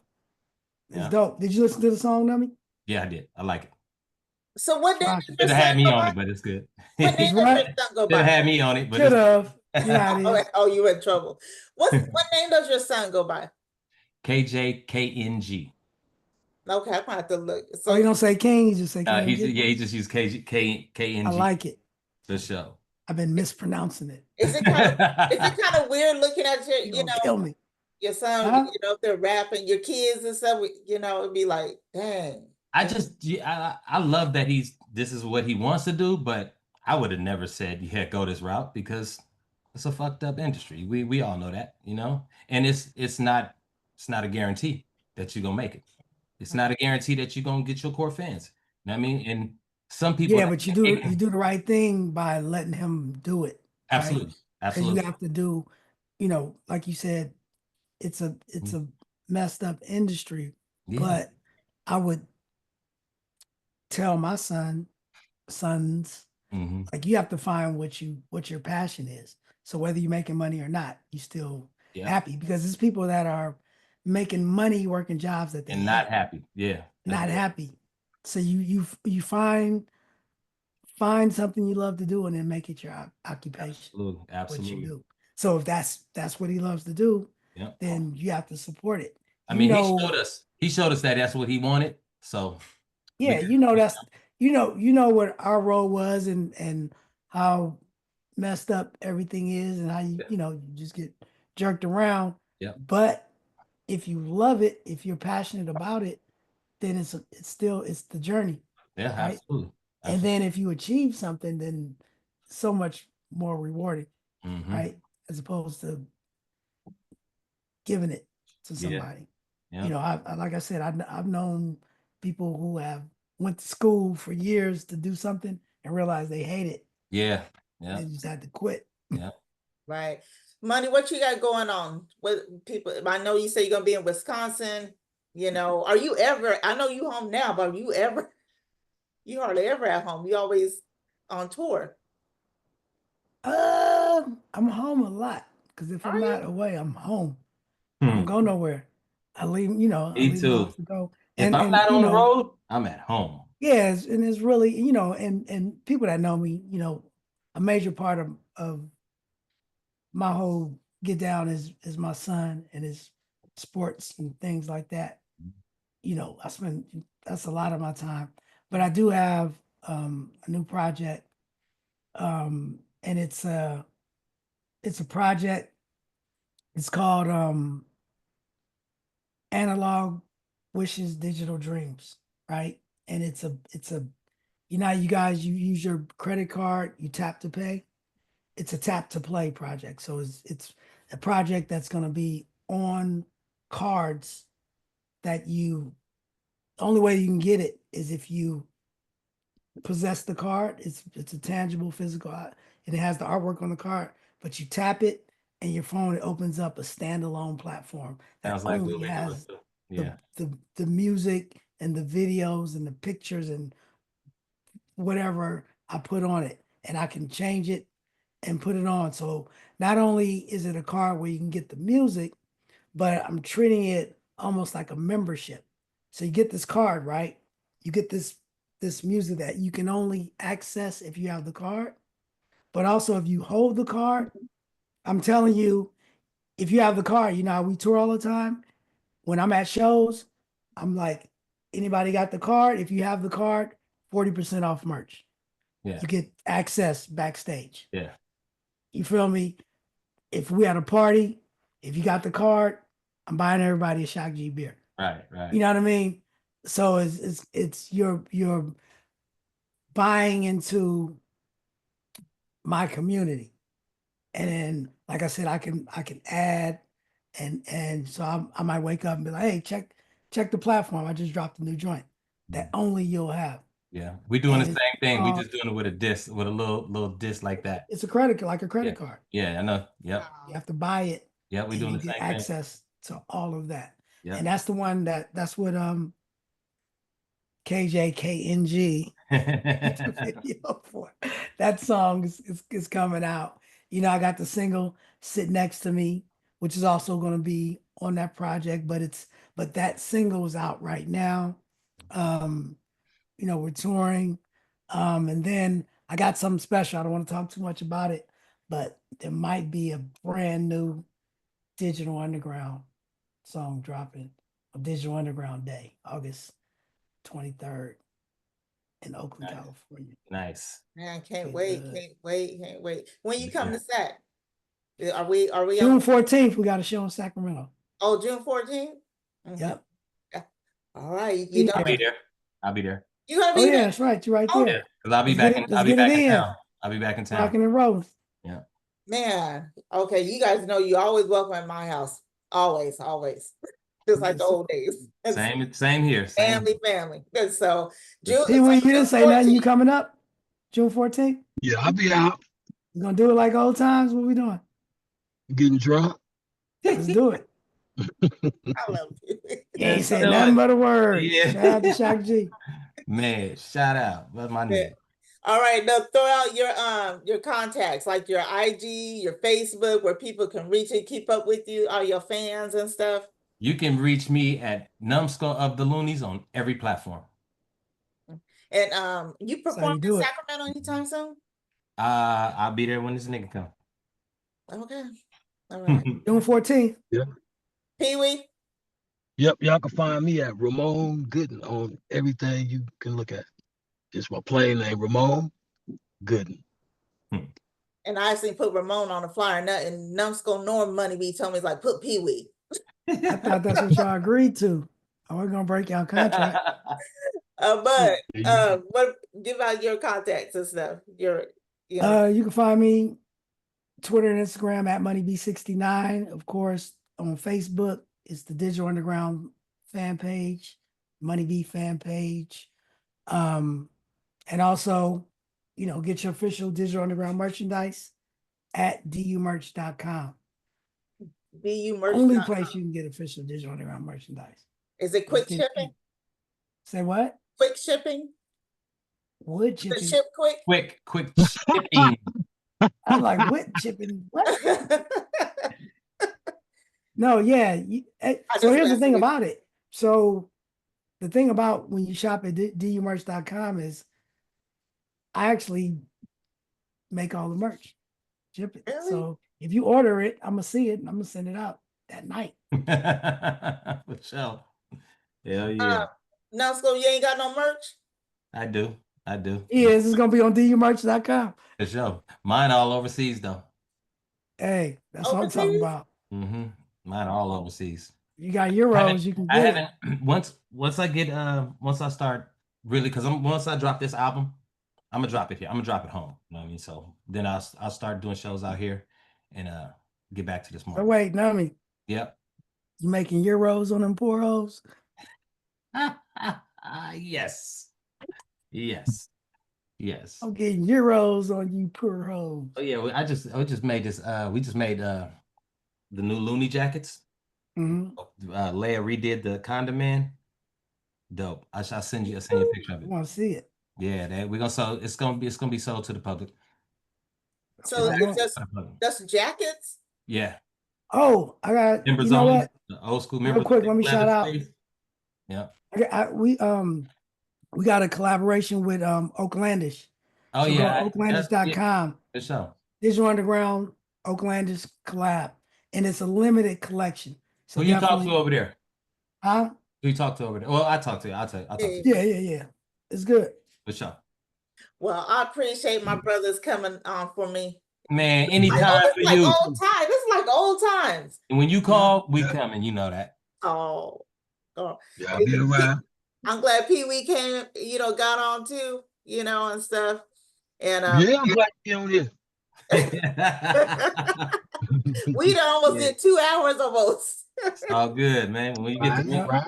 It's dope. Did you listen to the song, Nummy? Yeah, I did. I like it. So what name Rock does it. your Should have had son me go on by? it, but it's good. What name It's does your what? son go Should have by? had me on it, but Should it's have. You know how it is. Oh, you in trouble. What name does your son go by? KJKNG. Okay, I'm gonna have to look. Oh, So you don't say King, you just say He KNG. just used KNG. I like it. The show. I've been mispronouncing it. is it kind of weird looking at your, You gonna kill me. your son, Huh? if they're rapping, your kids and stuff, it'd be like, dang. I love that this is what he wants to do, but I would have never said, yeah, go this route, because it's a fucked up industry. We all know that, and it's not a guarantee that you're gonna make it. It's not a guarantee that you're gonna get your core fans. You know what I mean? And some people, Yeah, but you do the right thing by letting him do it. Absolutely. Right? Absolutely. Because you have to do, like you said, it's a messed up industry. Yeah. But I would tell my sons, like, you have to find what your passion is. So whether you're making money or not, you still happy, because it's people that are making money working jobs that they and not happy. Yeah. Not happy. So you find something you love to do and then make it your occupation. Absolutely. What you do. So if that's what he loves to do, then you have to support it. I mean, he showed us that that's what he wanted. So yeah, that's what our role was, and how messed up everything is, and how you just get jerked around. Yeah. But if you love it, if you're passionate about it, then it's the journey. Yeah, right? absolutely. And then if you achieve something, then so much more rewarding, right? As opposed to giving it to somebody. Yeah. Like I said, I've known people who have went to school for years to do something and realized they hate it. Yeah. Yeah. They just had to quit. Yeah. Right. Money, what you got going on with people? I know you say you're gonna be in Wisconsin. Are you ever? I know you home now, but are you ever? You hardly ever at home. You always on tour. I'm home a lot, because if I'm not away, I'm home. I don't go nowhere. I leave, Me too. To go. If I'm not on the road, I'm at home. Yes, and it's really, and people that know me, a major part of my whole get down is my son and his sports and things like that. That's a lot of my time. But I do have a new project, and it's a project. It's called Analog Wishes, Digital Dreams, right? And it's a you guys, you use your credit card, you tap to pay. It's a tap to play project. So it's a project that's going to be on cards that the only way you can get it is if you possess the card. It's a tangible, physical, and it has the artwork on the card, but you tap it and your phone, it opens up a standalone platform that only has the music and the videos and the pictures and whatever I put on it, and I can change it and put it on. So not only is it a card where you can get the music, but I'm treating it almost like a membership. So you get this card, right? You get this music that you can only access if you have the card. But also if you hold the card, I'm telling you, if you have the card, how we tour all the time. When I'm at shows, I'm like, anybody got the card? If you have the card, 40% off merch. Yeah. You get access backstage. Yeah. You feel me? If we had a party, if you got the card, I'm buying everybody a Shock G beer. Right. You know what I mean? So it's you're buying into my community. And then, like I said, I can add, and so I might wake up and be like, hey, check the platform. I just dropped a new joint that only you'll have. Yeah, we're doing the same thing. We just doing it with a disc, with a little disc like that. It's a credit card. Yeah, I know. Yep. You have to buy it. Yeah, we're doing the same thing. Access to all of that. Yeah. And that's the one that's what KJKNG the video for. That song is coming out. I got the single Sit Next to Me, which is also going to be on that project, but that single is out right now. You know, we're touring. And then I got something special. I don't want to talk too much about it, but there might be a brand new Digital Underground song dropping on Digital Underground Day, August 23rd in Oakland, Nice. California. Nice. Man, can't Been wait, good. can't wait, can't wait. When you Yeah. come to set? Are we June on? 14th, we got a show in Sacramento. Oh, June 14th? Yep. All right, you Yeah. don't. I'll be there. I'll be there. You gonna Oh be yeah, there? that's right. You're right Oh, there. Because I'll be Let's back get in it- let's get it in. town. I'll be back in town. Rocking and rolling. Yeah. Man, okay, you guys know you always welcome at my house. Always, always. Just like the Yes. old days. Same here. Same Family, family. Good. So Yes. Hey, when you June didn't say nothing, you 14th. coming up? June 14th? Yeah, I'll be out You gonna do it like old times? What we doing? getting drunk. Let's do it. I love you. You ain't Let's said do nothing it. but a word. Yeah. Shout out to Shock G. Man, shout out. That's my name. All right, now throw out your contacts, like your IG, your Facebook, where people can reach you, keep up with you, all your fans and stuff. You can reach me at Numskull of the Luniz on every platform. And you That's how you perform do in it. Sacramento anytime soon? I'll be there when this nigga come. Okay. All right. June 14th. Pee-wee? Yep, y'all can find me at Ramon Gooden on everything you can look at. It's my plain name, Ramon Gooden. And I actually put Ramon on the flyer, and Numskull Norm Money B told me it's like put Pee-wee. I thought that's what y'all agreed to. I wasn't gonna break y'all contract. But what give out your contacts and stuff. You You can find me Twitter and Instagram at MoneyB69. Of course, on Facebook, it's the Digital Underground fan page, MoneyB fan page. And also, you know, get your official Digital Underground merchandise at dumerch.com. BU merch. Only place you can get official Digital Underground merchandise. Is it quick Let's get shipping? Say what? Quick shipping? Wood Does it chipping. ship quick? Quick shipping. I was like, wood chipping. What? No, yeah. So here's the thing about it. So the thing about when you shop at dumerch.com is I actually make all the merch, ship it. Really? So if you order it, I'm gonna see it and I'm gonna send it out that night. For sure. Hell yeah. Numskull, you ain't got no merch? I do. Yes, it's gonna be on dumerch.com. For sure. Mine all overseas though. Hey, that's what I'm talking Overseas? about. Mm-hmm. Mine all overseas. You got euros, you can I get it. haven't once I start really, because once I drop this album, I'm gonna drop it here. I'm gonna drop it home. You know what I mean? So then I'll start doing shows out here and get back to this But market. wait, Nami, Yep. you making euros on them poor hoes? Yes. I'm getting euros on you poor hoes. Oh yeah, I just made this. We just made the new Looney jackets. Mm-hmm. Leia redid the Condom Man. Dope. I'll send you a picture of I it. want to see it. Yeah, we're gonna sell. It's gonna be sold to the public. So it's just jackets? Yeah. Oh, I got Members you know only. what? The old school Real members. quick, let me shout out. Space. Yeah. We got a collaboration with Oaklandish. Oh so yeah. go Oaklandish.com. For sure. Digital Underground Oaklandish collab, and it's a limited collection. So who you talk to over there? Huh? Who you talk to over there? Well, I talk to you. I'll talk to you. Yeah. It's good. For sure. Well, I appreciate my brothers coming on for me. Man, anytime for like you. Old time. This is like old times. And when you call, we coming. You know that. Oh. Yeah, I'll be around. I'm glad Pee-wee came, got on too, and stuff. And yeah, I'm glad you're on here. We done almost did 2 hours almost. It's all good, man. When you get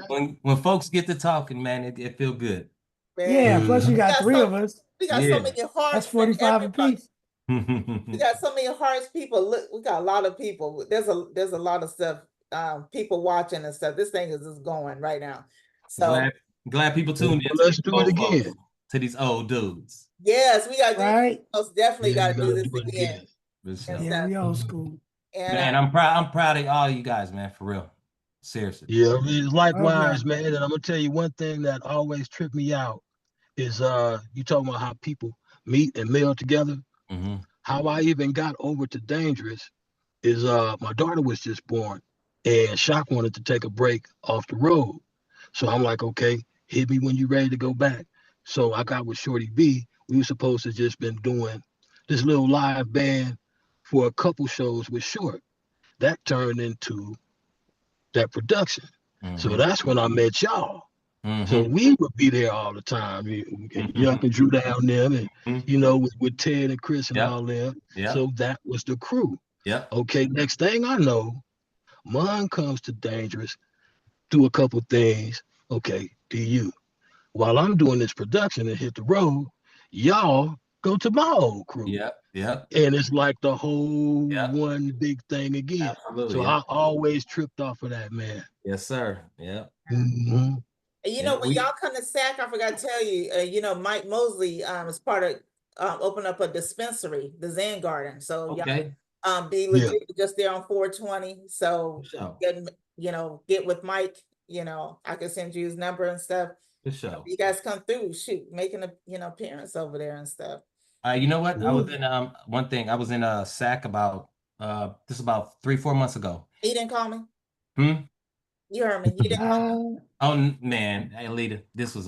when folks get to talking, man, it feel good. Man. Yeah, plus you got three of us. We got so many hearts. That's 45 apiece. We got so many hearts, people. Look, we got a lot of people. There's a lot of stuff, people watching and stuff. This thing is just going right now. So glad people tuned in. Let's do it again. To these old dudes. Yes, we got most definitely Yeah, got to do this again. Yeah, we old school. And, man, I'm proud of all you guys, man, for real. Seriously. Yeah, I mean, likewise, Okay. man. And I'm gonna tell you one thing that always tripped me out is you talking about how people meet and meld together. Mm-hmm. How I even got over to Dangerous is my daughter was just born and Shock wanted to take a break off the road. So I'm like, okay, hit me when you're ready to go back. So I got with Shorty B. We were supposed to just been doing this little live band for a couple shows with Short. That turned into that production. So Mm-hmm. that's when I met y'all. So Mm-hmm. we would be there all the time. Yuck and Drew down there, and with Ted and Chris and Yep. all them. Yep. So that was the crew. Yep. Okay, next thing I know, Mon comes to Dangerous, do a couple things. Okay, DU. While I'm doing this production and hit the road, y'all go to my old crew. Yep. Yep. And it's like the whole Yep. one big thing again. Absolutely. So Yep. I always tripped off of that, man. Yes, sir. Yep. Mm-hmm. And you know, when y'all come to SAC, I forgot to tell you, you know, Mike Mosley is part of open up a dispensary, the Zen Garden. So Okay. y'all be legit just there on 420. So Sure. get with Mike, I can send you his number and stuff. For sure. You guys come through, shoot, making a appearance over there and stuff. You know what? I was in one thing. I was in a SAC about 3-4 months ago. He didn't call me. You heard me. You didn't. Oh man, hey, Alita, this was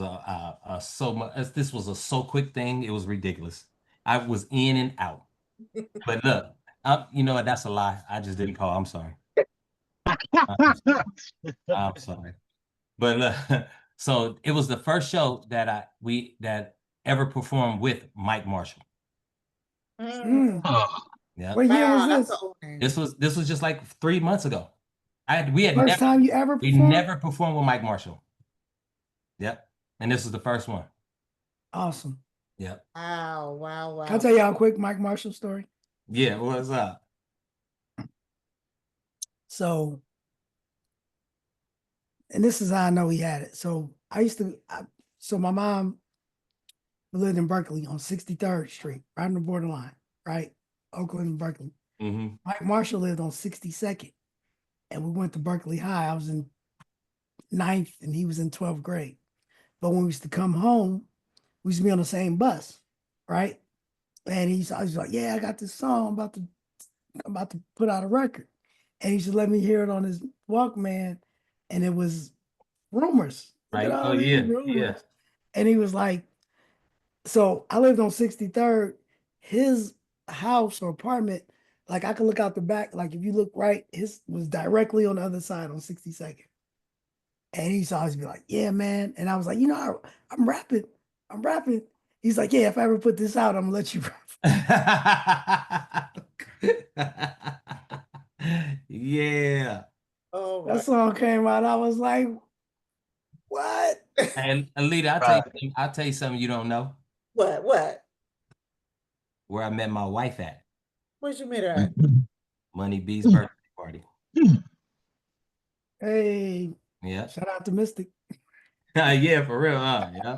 this was a so quick thing. It was ridiculous. I was in and out. But look, you know what? That's a lie. I just didn't call. I'm sorry. I'm sorry. But look, so it was the first show that ever performed with Mike Marshall. Yeah. What year was this? This was just like 3 months ago. First time you ever performed? We never performed with Mike Marshall. Yep. And this was the first one. Awesome. Yep. Wow. Can I tell y'all a quick Mike Marshall story? Yeah, what's up? So, and this is how I know he had it. So so my mom lived in Berkeley on 63rd Street, right on the borderline, right? Oakland and Berkeley. Mm-hmm. Mike Marshall lived on 62nd. And we went to Berkeley High. I was in 9th and he was in 12th grade. But when we used to come home, we used to be on the same bus, right? And I was like, yeah, I got this song. I'm about to put out a record. And he used to let me hear it on his Walkman. And it was Rumors. Right. Oh, yeah. Rumors. Yeah. And he was like, so I lived on 63rd. His house or apartment, like I could look out the back, like if you look right, his was directly on the other side on 62nd. And he used to always be like, yeah, man. And I was like, I'm rapping. He's like, yeah, if I ever put this out, I'm gonna let you rap. Yeah. Oh, that song came out. I was like, what? And Alita, I'll tell you something you don't know. What? Where I met my wife at. Where'd you meet her at? Money B's birthday party. Hey. Yeah. Shout out to Mystic. Yeah, for real. Yeah.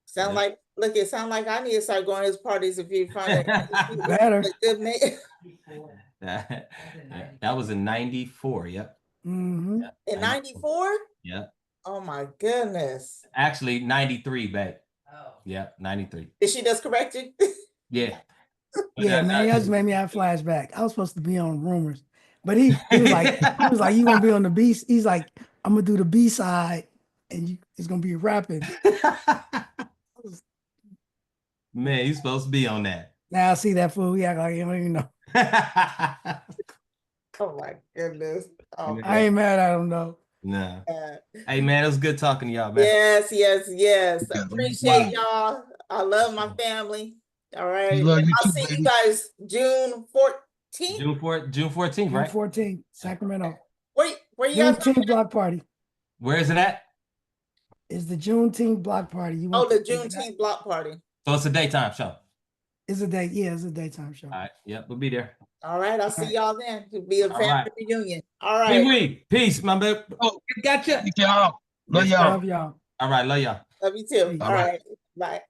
Sound like I need to start going to his parties if you find it. Better. Good name. That was in 94. Yep. Mm-hmm. Yep. In 94? Yep. Oh my goodness. Actually, 93, babe. Oh. Yep, 93. Did she just correct you? Yeah. Yeah, man, y'all just made me have flashback. I was supposed to be on Rumors, but he was like, you gonna be on the B. He's like, I'm gonna do the B side, and it's gonna be rapping. Man, you supposed to be on that. Now I see that fool. He act like he don't even know. Oh my goodness. Oh, I ain't mad at him though. Nah. Hey man, it was good talking to y'all, man. Yes. Appreciate y'all. I love my family. All right. I'll see you guys June 14th. June 14th, right? June 14th, Sacramento. Where you guys? Juneteenth block party. Where is it at? It's the Juneteenth block party. The Juneteenth block party. So it's a daytime show. It's a daytime show. All right. Yep, we'll be there. All right. I'll see y'all then. It'll be a family reunion. All right. Pee-wee. Peace, my baby. Oh, gotcha. Y'all. Love y'all. Love y'all. All right. Love y'all. Love you too. All right. Bye.